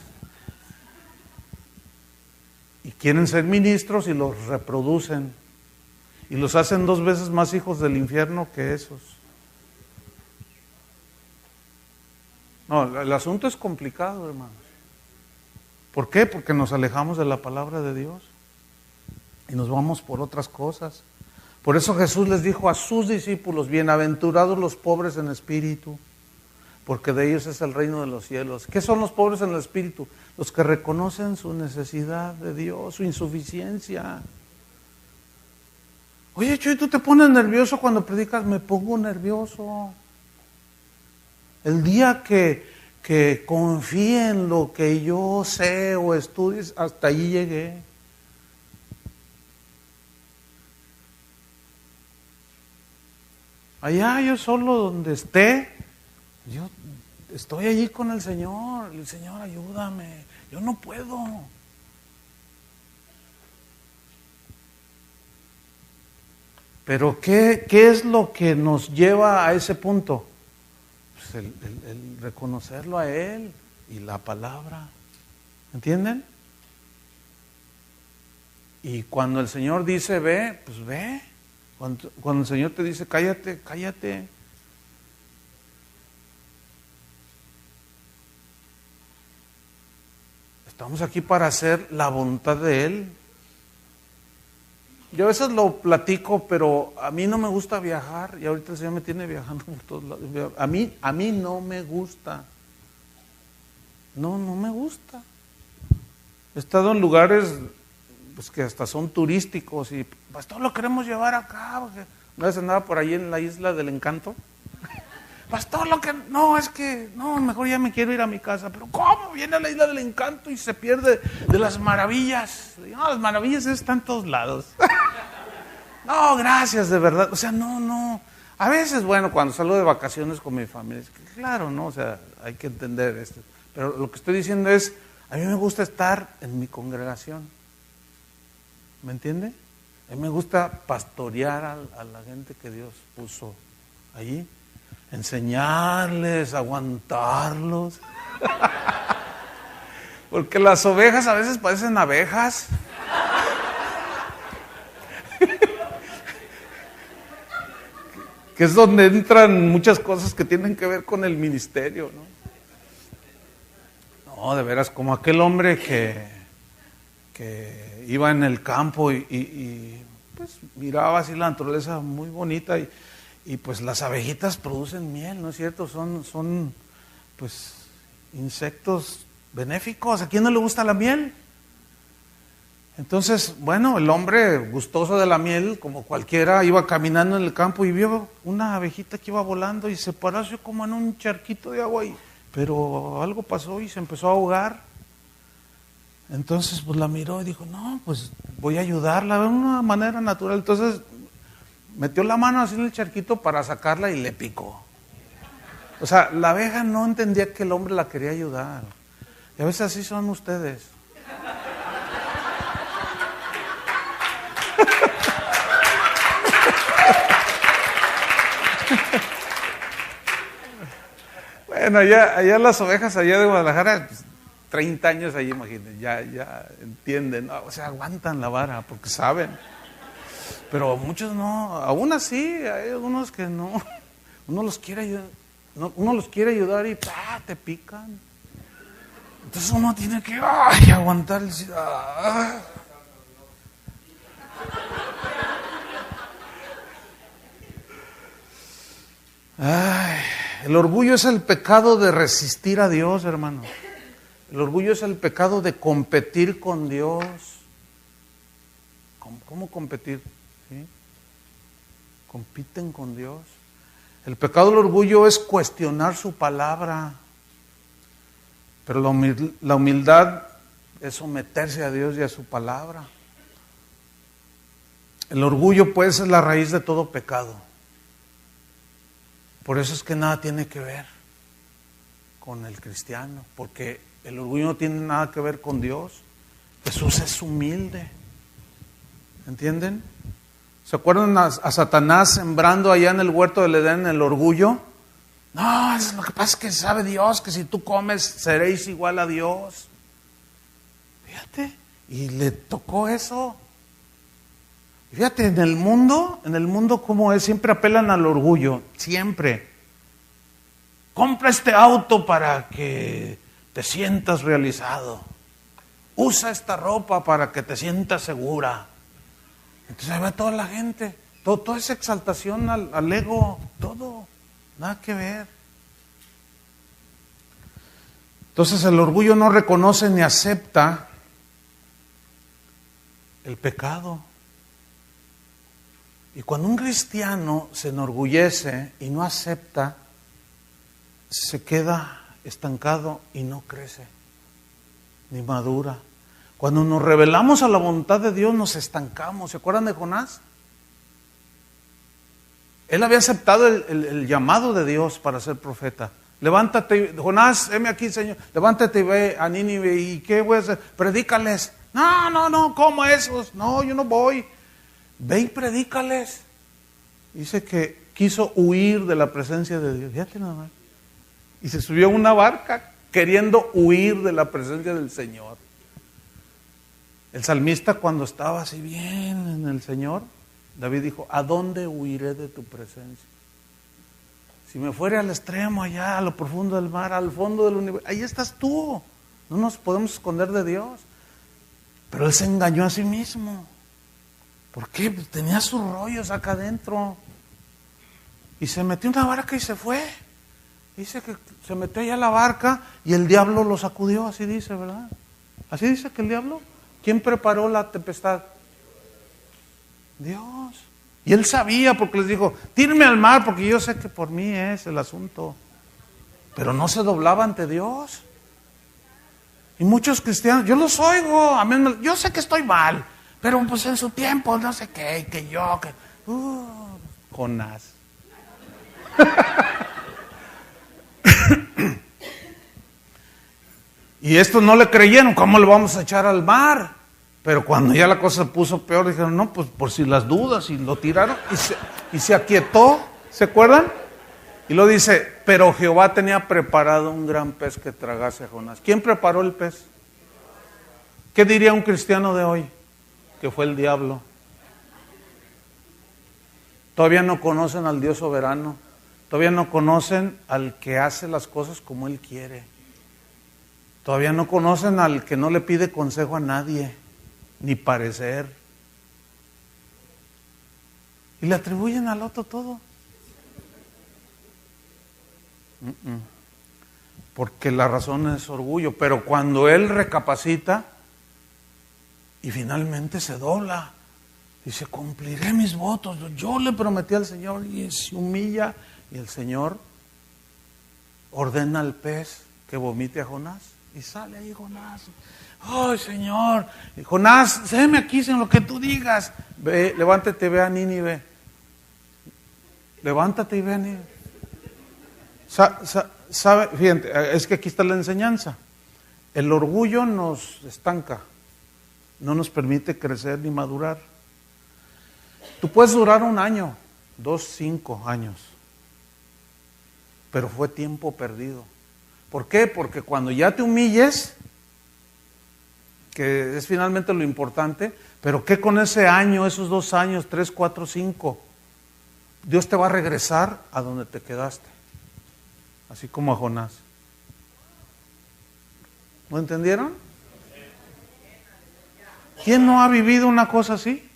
Y quieren ser ministros y los reproducen. Y los hacen 2 veces más hijos del infierno que esos. No, el asunto es complicado, hermanos. ¿Por qué? Porque nos alejamos de la palabra de Dios. Y nos vamos por otras cosas. Por eso Jesús les dijo a sus discípulos: bienaventurados los pobres en espíritu, porque de ellos es el reino de los cielos. ¿Qué son los pobres en el espíritu? Los que reconocen su necesidad de Dios, su insuficiencia. Oye, Chuy, ¿tú te pones nervioso cuando predicas? Me pongo nervioso. El día que confíe en lo que yo sé o estudies, hasta allí llegué. Allá yo solo donde esté, yo estoy allí con el Señor ayúdame, yo no puedo. Pero ¿qué es lo que nos lleva a ese punto? Pues el reconocerlo a Él y la palabra. ¿Entienden? Y cuando el Señor dice ve, pues ve. Cuando el Señor te dice cállate, cállate. Estamos aquí para hacer la voluntad de Él. Yo a veces lo platico, pero a mí no me gusta viajar y ahorita el Señor me tiene viajando por todos lados. A mí no me gusta. No me gusta. He estado en lugares pues que hasta son turísticos y pastor, lo queremos llevar acá. Porque una vez andaba por ahí en la isla del Encanto. Pastor, mejor ya me quiero ir a mi casa. Pero ¿cómo? Viene a la isla del Encanto y se pierde de las maravillas. No, las maravillas están en todos lados. No, gracias, de verdad. O sea, no. A veces, bueno, cuando salgo de vacaciones con mi familia, es que, claro, ¿no? O sea, hay que entender esto. Pero lo que estoy diciendo es, a mí me gusta estar en mi congregación. ¿Me entiende? A mí me gusta pastorear a la gente que Dios puso allí. Enseñarles, aguantarlos. Porque las ovejas a veces parecen abejas. Que es donde entran muchas cosas que tienen que ver con el ministerio, ¿no? No, de veras, como aquel hombre que iba en el campo y pues miraba así la naturaleza muy bonita y pues las abejitas producen miel, ¿no es cierto? Son pues insectos benéficos. ¿A quién no le gusta la miel? Entonces, bueno, el hombre gustoso de la miel, como cualquiera, iba caminando en el campo y vio una abejita que iba volando y se paró así como en un charquito de agua, pero algo pasó y se empezó a ahogar. Entonces, pues la miró y dijo, no, pues voy a ayudarla de una manera natural. Entonces, metió la mano así en el charquito para sacarla y le picó. O sea, la abeja no entendía que el hombre la quería ayudar. Y a veces así son ustedes. Bueno, allá las ovejas allá de Guadalajara, pues, 30 años allí, imagínense, ya entienden, ¿no? O sea, aguantan la vara porque saben. Pero muchos no, aún así, hay algunos que no. Uno los quiere ayudar y te pican. Entonces uno tiene que aguantar el... El orgullo es el pecado de resistir a Dios, hermano. El orgullo es el pecado de competir con Dios. ¿Cómo competir? ¿Sí? Compiten con Dios. El pecado del orgullo es cuestionar su palabra. Pero la humildad es someterse a Dios y a su palabra. El orgullo, pues, es la raíz de todo pecado. Por eso es que nada tiene que ver con el cristiano, porque el orgullo no tiene nada que ver con Dios. Jesús es humilde. ¿Entienden? ¿Se acuerdan a Satanás sembrando allá en el huerto del Edén el orgullo? No, lo que pasa es que sabe Dios que si tú comes seréis igual a Dios. Fíjate, y le tocó eso. Fíjate, en el mundo como es, siempre apelan al orgullo, siempre. Compra este auto para que te sientas realizado. Usa esta ropa para que te sientas segura. Entonces ahí va toda la gente Toda esa exaltación al ego, todo, nada que ver. Entonces el orgullo no reconoce ni acepta el pecado. Y cuando un cristiano se enorgullece y no acepta, se queda estancado y no crece, ni madura. Cuando nos rebelamos a la voluntad de Dios, nos estancamos. ¿Se acuerdan de Jonás? Él había aceptado el llamado de Dios para ser profeta. Levántate, Jonás, heme aquí, Señor. Levántate y ve a Nínive. ¿Y qué voy a hacer? Predícales. No, ¿cómo esos? No, yo no voy. Ve y predícales. Dice que quiso huir de la presencia de Dios. Fíjate nada más. Y se subió a una barca queriendo huir de la presencia del Señor. El salmista, cuando estaba así bien en el Señor, David dijo: ¿a dónde huiré de tu presencia? Si me fuere al extremo allá, a lo profundo del mar, al fondo del universo, ahí estás tú. No nos podemos esconder de Dios. Pero él se engañó a sí mismo. ¿Por qué? Pues tenía sus rollos acá adentro. Y se metió en una barca y se fue. Dice que se metió allá a la barca y el diablo lo sacudió, así dice, ¿verdad? Así dice que el diablo. ¿Quién preparó la tempestad? Dios. Y él sabía, porque les dijo: tírenme al mar, porque yo sé que por mí es el asunto. Pero no se doblaba ante Dios. Y muchos cristianos, yo los oigo, yo sé que estoy mal, pero pues en su tiempo, no sé qué, que yo, que... Jonás. Y estos no le creyeron, ¿cómo le vamos a echar al mar? Pero cuando ya la cosa se puso peor, dijeron: no, pues por si las dudas, y lo tiraron y se aquietó, ¿se acuerdan? Y lo dice: pero Jehová tenía preparado un gran pez que tragase a Jonás. ¿Quién preparó el pez? ¿Qué diría un cristiano de hoy? Que fue el diablo. Todavía no conocen al Dios soberano, todavía no conocen al que hace las cosas como Él quiere, todavía no conocen al que no le pide consejo a nadie, ni parecer, y le atribuyen al otro todo. Porque la razón es orgullo, pero cuando él recapacita y finalmente se dobla, dice: cumpliré mis votos, yo le prometí al Señor, y se humilla, y el Señor ordena al pez que vomite a Jonás, y sale ahí Jonás. ¡Ay, Señor! Y Jonás, séme aquí en lo que tú digas. Ve, levántate y ve a Nínive. Levántate y ve a Nínive. ¿Sabe? Fíjate, es que aquí está la enseñanza. El orgullo nos estanca, no nos permite crecer ni madurar. Tú puedes durar 1 año, 2, 5 años, pero fue tiempo perdido. ¿Por qué? Porque cuando ya te humilles, que es finalmente lo importante, pero ¿qué con ese año, esos 2 años, 3, 4, 5? Dios te va a regresar a donde te quedaste, así como a Jonás. ¿Lo entendieron? ¿Quién no ha vivido una cosa así?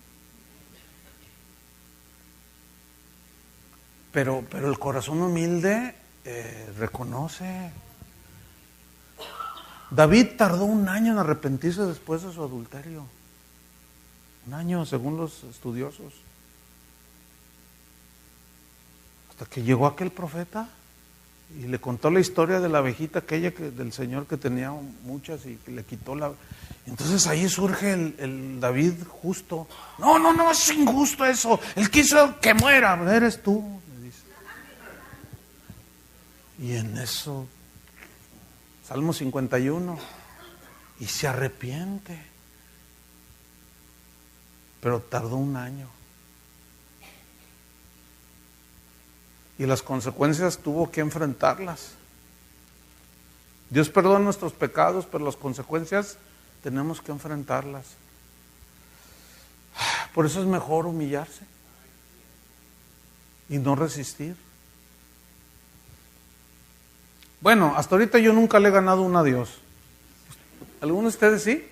Pero el corazón humilde reconoce. David tardó 1 año en arrepentirse después de su adulterio. 1 año, según los estudiosos. Hasta que llegó aquel profeta y le contó la historia de la abejita aquella del Señor, que tenía muchas y que le quitó la... Entonces ahí surge el David justo. No, es injusto eso. Él quiso que muera. Eres tú, me dice. Y en eso, Salmo 51, y se arrepiente. Pero tardó 1 año. Y las consecuencias tuvo que enfrentarlas. Dios perdona nuestros pecados, pero las consecuencias tenemos que enfrentarlas. Por eso es mejor humillarse y no resistir. Bueno, hasta ahorita yo nunca le he ganado una a Dios. ¿Algunos de ustedes sí?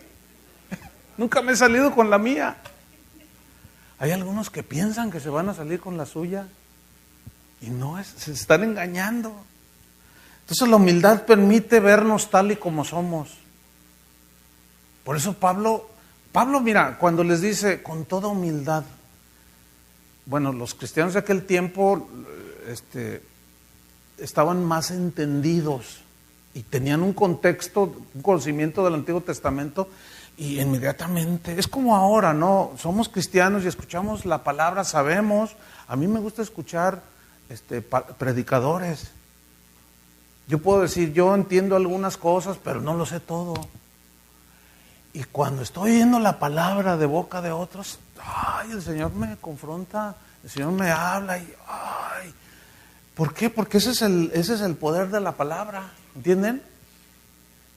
Nunca me he salido con la mía. Hay algunos que piensan que se van a salir con la suya y no, se están engañando. Entonces la humildad permite vernos tal y como somos. Por eso Pablo, mira, cuando les dice con toda humildad, bueno, los cristianos de aquel tiempo estaban más entendidos y tenían un contexto, un conocimiento del Antiguo Testamento, y inmediatamente, es como ahora, ¿no? Somos cristianos y escuchamos la palabra, sabemos. A mí me gusta escuchar predicadores. Yo puedo decir, yo entiendo algunas cosas, pero no lo sé todo. Y cuando estoy oyendo la palabra de boca de otros, ay, el Señor me confronta, el Señor me habla y ay. ¿Por qué? Porque ese es el poder de la palabra, ¿entienden?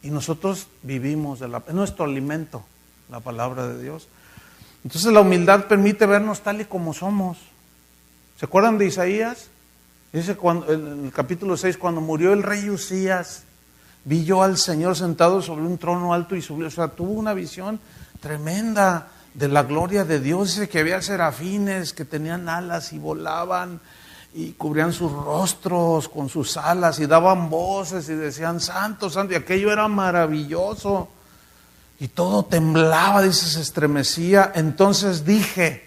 Y nosotros vivimos, es nuestro alimento, la palabra de Dios. Entonces la humildad permite vernos tal y como somos. ¿Se acuerdan de Isaías? Dice en el capítulo 6, cuando murió el rey Usías, vi yo al Señor sentado sobre un trono alto y sublime. O sea, tuvo una visión tremenda de la gloria de Dios. Dice que había serafines que tenían alas y volaban y cubrían sus rostros con sus alas y daban voces y decían santo, santo, y aquello era maravilloso y todo temblaba, dice, se estremecía. Entonces dije,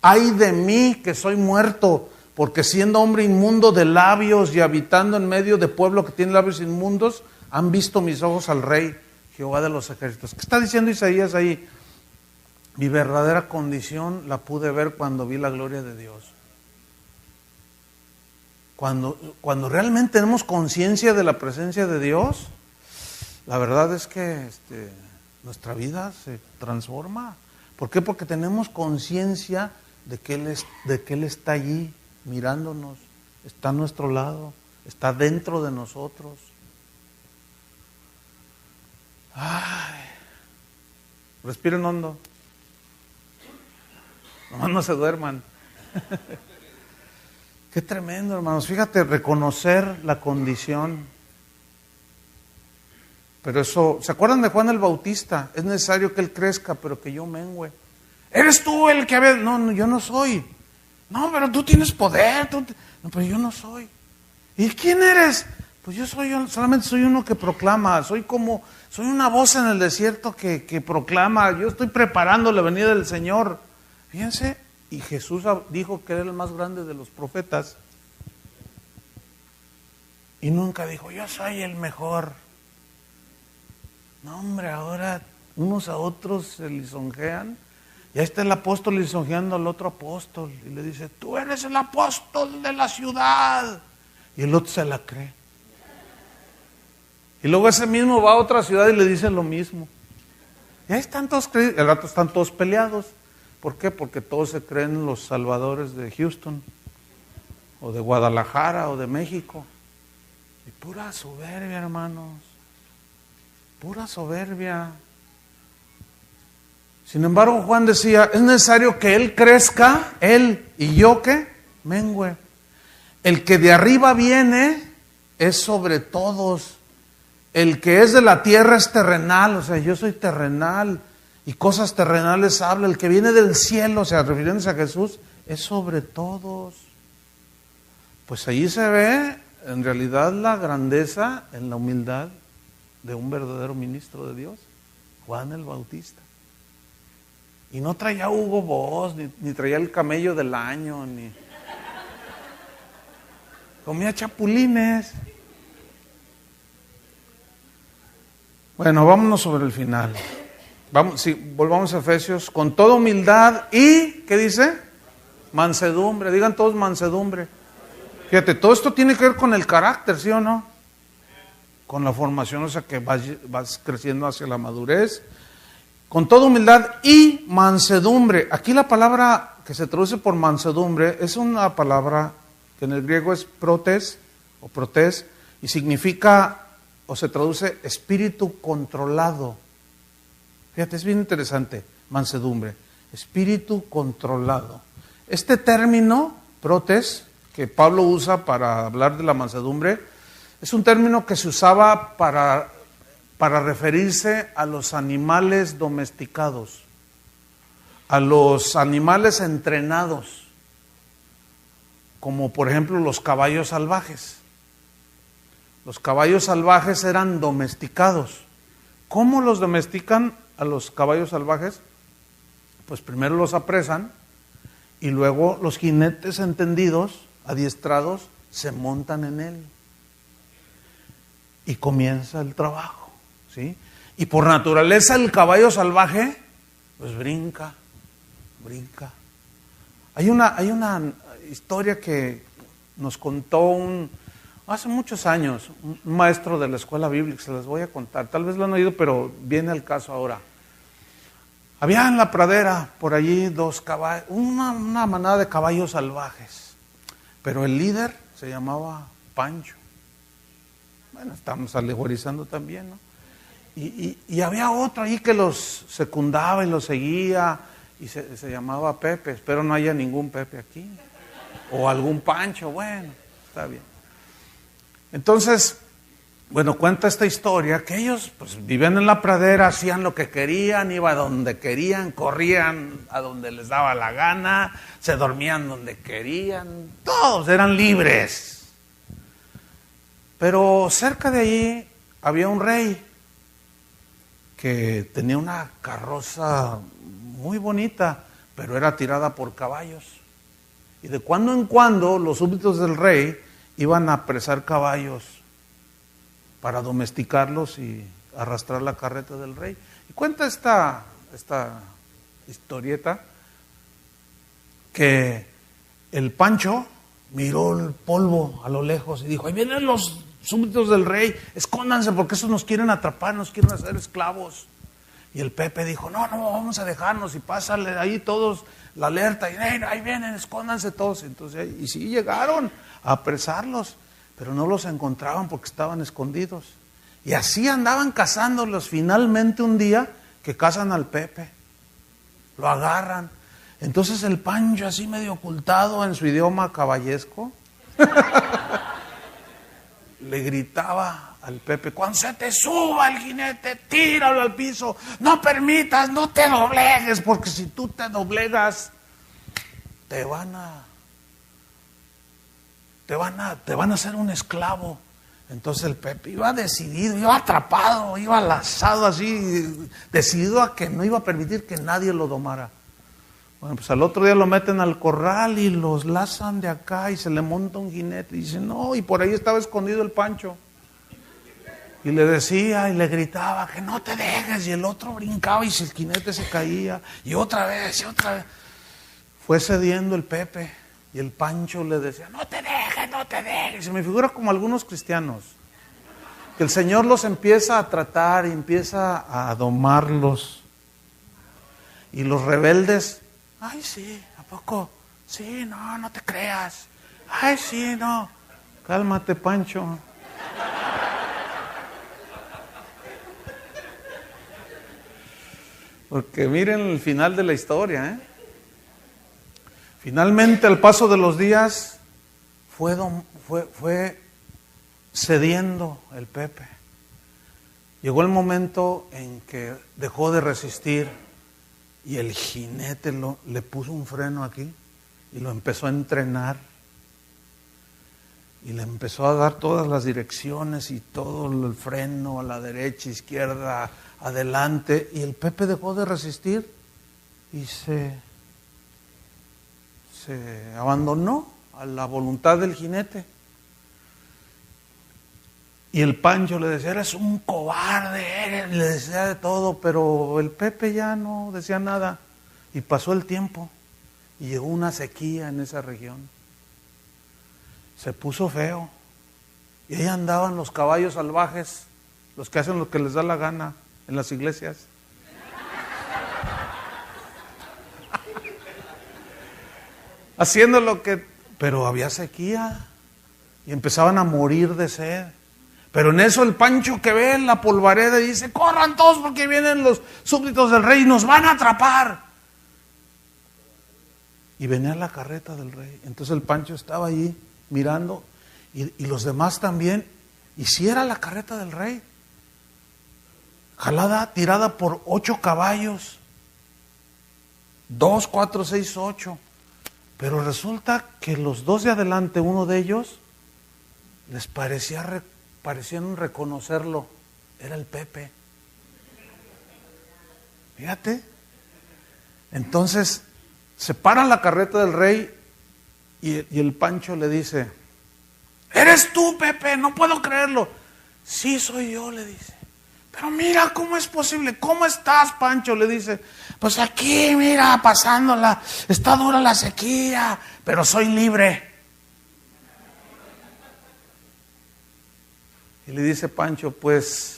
ay de mí que soy muerto, porque siendo hombre inmundo de labios y habitando en medio de pueblo que tiene labios inmundos, han visto mis ojos al Rey, Jehová de los ejércitos. ¿Qué está diciendo Isaías ahí? Mi verdadera condición la pude ver cuando vi la gloria de Dios. Cuando realmente tenemos conciencia de la presencia de Dios, la verdad es que nuestra vida se transforma. ¿Por qué? Porque tenemos conciencia de que Él está allí mirándonos, está a nuestro lado, está dentro de nosotros. Ay, respiren hondo. Nomás no se duerman. Qué tremendo, hermanos. Fíjate, reconocer la condición. Pero eso, ¿se acuerdan de Juan el Bautista? Es necesario que él crezca, pero que yo mengüe. ¿Eres tú el que había...? No, yo no soy. No, pero tú tienes poder. No, pero yo no soy. ¿Y quién eres? Pues yo solamente soy uno que proclama. Soy una voz en el desierto que proclama. Yo estoy preparando la venida del Señor. Fíjense. Y Jesús dijo que era el más grande de los profetas. Y nunca dijo, yo soy el mejor. No, hombre, ahora unos a otros se lisonjean. Y ahí está el apóstol lisonjeando al otro apóstol. Y le dice, tú eres el apóstol de la ciudad. Y el otro se la cree. Y luego ese mismo va a otra ciudad y le dice lo mismo. Y ahí están todos creídos. El rato están todos peleados. ¿Por qué? Porque todos se creen los salvadores de Houston, o de Guadalajara, o de México. Y pura soberbia, hermanos. Pura soberbia. Sin embargo, Juan decía, es necesario que Él crezca, Él, y yo, ¿qué? Mengüe. El que de arriba viene es sobre todos. El que es de la tierra es terrenal, o sea, yo soy terrenal. Y cosas terrenales habla, el que viene del cielo, o sea, refiriéndose a Jesús, es sobre todos. Pues allí se ve en realidad la grandeza en la humildad de un verdadero ministro de Dios, Juan el Bautista. Y no traía Hugo Boss, ni traía el camello del año, ni comía chapulines. Bueno, vámonos sobre el final. Volvamos a Efesios, con toda humildad y, ¿qué dice? Mansedumbre, digan todos mansedumbre. Fíjate, todo esto tiene que ver con el carácter, ¿sí o no? Con la formación, o sea que vas creciendo hacia la madurez. Con toda humildad y mansedumbre. Aquí la palabra que se traduce por mansedumbre es una palabra que en el griego es protes o protés y significa, o se traduce espíritu controlado. Fíjate, es bien interesante, mansedumbre, espíritu controlado. Este término, protes, que Pablo usa para hablar de la mansedumbre, es un término que se usaba para referirse a los animales domesticados. a los animales entrenados, como por ejemplo los caballos salvajes. Los caballos salvajes eran domesticados. ¿Cómo los domestican a los caballos salvajes? Pues primero los apresan y luego los jinetes entendidos, adiestrados, se montan en él. Y comienza el trabajo, ¿sí? Y por naturaleza el caballo salvaje, pues brinca. Hay una historia que nos contó hace muchos años, un maestro de la escuela bíblica, se las voy a contar. Tal vez lo han oído, pero viene al caso ahora. Había en la pradera, por allí, dos caballos, una manada de caballos salvajes. Pero el líder se llamaba Pancho. Bueno, estamos alegorizando también, ¿no? Y había otro ahí que los secundaba y los seguía, y se llamaba Pepe. Espero no haya ningún Pepe aquí. O algún Pancho, bueno, está bien. Entonces, bueno, cuenta esta historia que ellos pues vivían en la pradera, hacían lo que querían, iban a donde querían, corrían a donde les daba la gana, se dormían donde querían, todos eran libres. Pero cerca de allí había un rey que tenía una carroza muy bonita, pero era tirada por caballos. Y de cuando en cuando los súbditos del rey iban a apresar caballos para domesticarlos y arrastrar la carreta del rey. Y cuenta esta historieta que el Pancho miró el polvo a lo lejos y dijo: ahí vienen los súbditos del rey, escóndanse porque esos nos quieren atrapar, nos quieren hacer esclavos. Y el Pepe dijo: no, vamos a dejarnos, y pásale ahí todos la alerta, y ahí vienen, escóndanse todos. Entonces, y sí llegaron a apresarlos, pero no los encontraban porque estaban escondidos. Y así andaban cazándolos. Finalmente un día que cazan al Pepe, lo agarran. Entonces el Pancho, así medio ocultado en su idioma caballesco, le gritaba al Pepe: cuando se te suba el jinete, tíralo al piso, no permitas, no te doblegues, porque si tú te doblegas, te van a hacer un esclavo. Entonces el Pepe iba decidido, iba atrapado, iba lazado así, decidido a que no iba a permitir que nadie lo domara. Bueno, pues al otro día lo meten al corral y los lazan de acá y se le monta un jinete y dice: no, y por ahí estaba escondido el Pancho. Y le decía y le gritaba que no te dejes, y el otro brincaba y si el jinete se caía, y otra vez. Fue cediendo el Pepe y el Pancho le decía: no te dejes. Y se me figura como algunos cristianos, que el Señor los empieza a tratar y empieza a domarlos. Y los rebeldes: ay, sí, ¿a poco? Sí, no te creas. Ay, sí, no. Cálmate, Pancho. Porque miren el final de la historia, ¿eh? Finalmente, al paso de los días, fue cediendo el Pepe. Llegó el momento en que dejó de resistir y el jinete le puso un freno aquí y lo empezó a entrenar. Y le empezó a dar todas las direcciones y todo el freno a la derecha, izquierda, adelante. Y el Pepe dejó de resistir y se abandonó a la voluntad del jinete. Y el Pancho le decía: eres un cobarde, le decía de todo, pero el Pepe ya no decía nada. Y pasó el tiempo y llegó una sequía en esa región. Se puso feo. Y ahí andaban los caballos salvajes, los que hacen lo que les da la gana en las iglesias. Haciendo lo que... Pero había sequía y empezaban a morir de sed. Pero en eso el Pancho, que ve la polvareda, y dice: corran todos porque vienen los súbditos del rey y nos van a atrapar. Y venía la carreta del rey. Entonces el Pancho estaba allí mirando y los demás también. Y si era la carreta del rey, jalada, tirada por 8 caballos. 2, 4, 6, 8. Pero resulta que los dos de adelante, uno de ellos, les parecían reconocerlo. Era el Pepe. Fíjate. Entonces, se para la carreta del rey y el Pancho le dice: ¿eres tú, Pepe? No puedo creerlo. Sí, soy yo, le dice. Pero mira, ¿cómo es posible? ¿Cómo estás, Pancho? Le dice. Pues aquí, mira, pasándola. Está dura la sequía, pero soy libre. Y le dice Pancho, pues...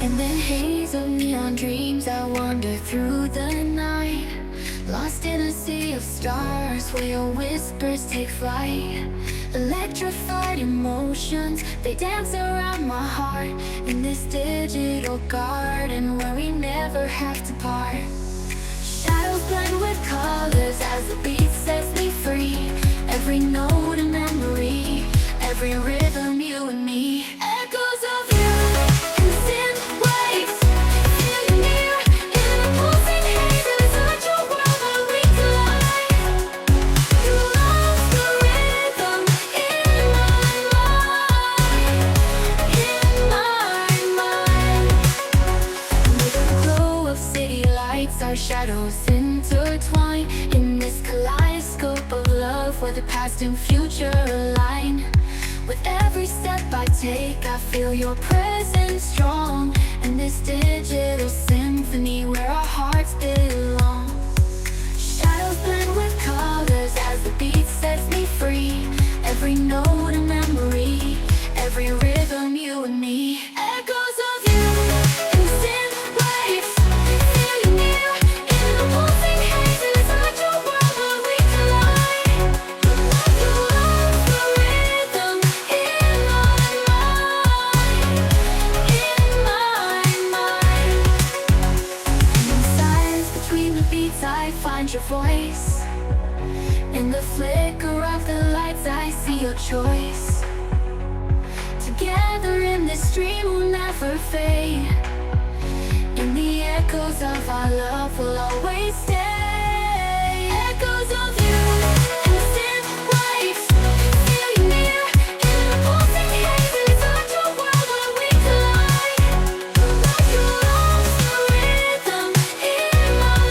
In the haze of neon dreams I wander through the night, lost in a sea of stars where your whispers take flight. Electrified emotions, they dance around my heart, in this digital garden where we never have to part. Shadows blend with colors as the beat sets me free. Every note a memory, every rhythm you and me. Echoes of you in synth waves, feel you near in the pulsing haze. It's such a world where we collide. You lost the rhythm in my mind. With the glow of city lights, our shadows intertwine in this kaleidoscope of love where the past and future align. With every step I take, I feel your presence strong, in this digital symphony where our hearts belong. Shadows blend with colors as the beat sets me free. Every note a memory, every rhythm you and me. Echoes of you in synth waves, feel you near in the pulsing haze. It's such a world where we collide. You lost the rhythm in my mind. In silence between the beats I find your voice. In the flicker of the lights I see your choice. Together in this dream we'll never fade. In the echoes of our love we'll always stay.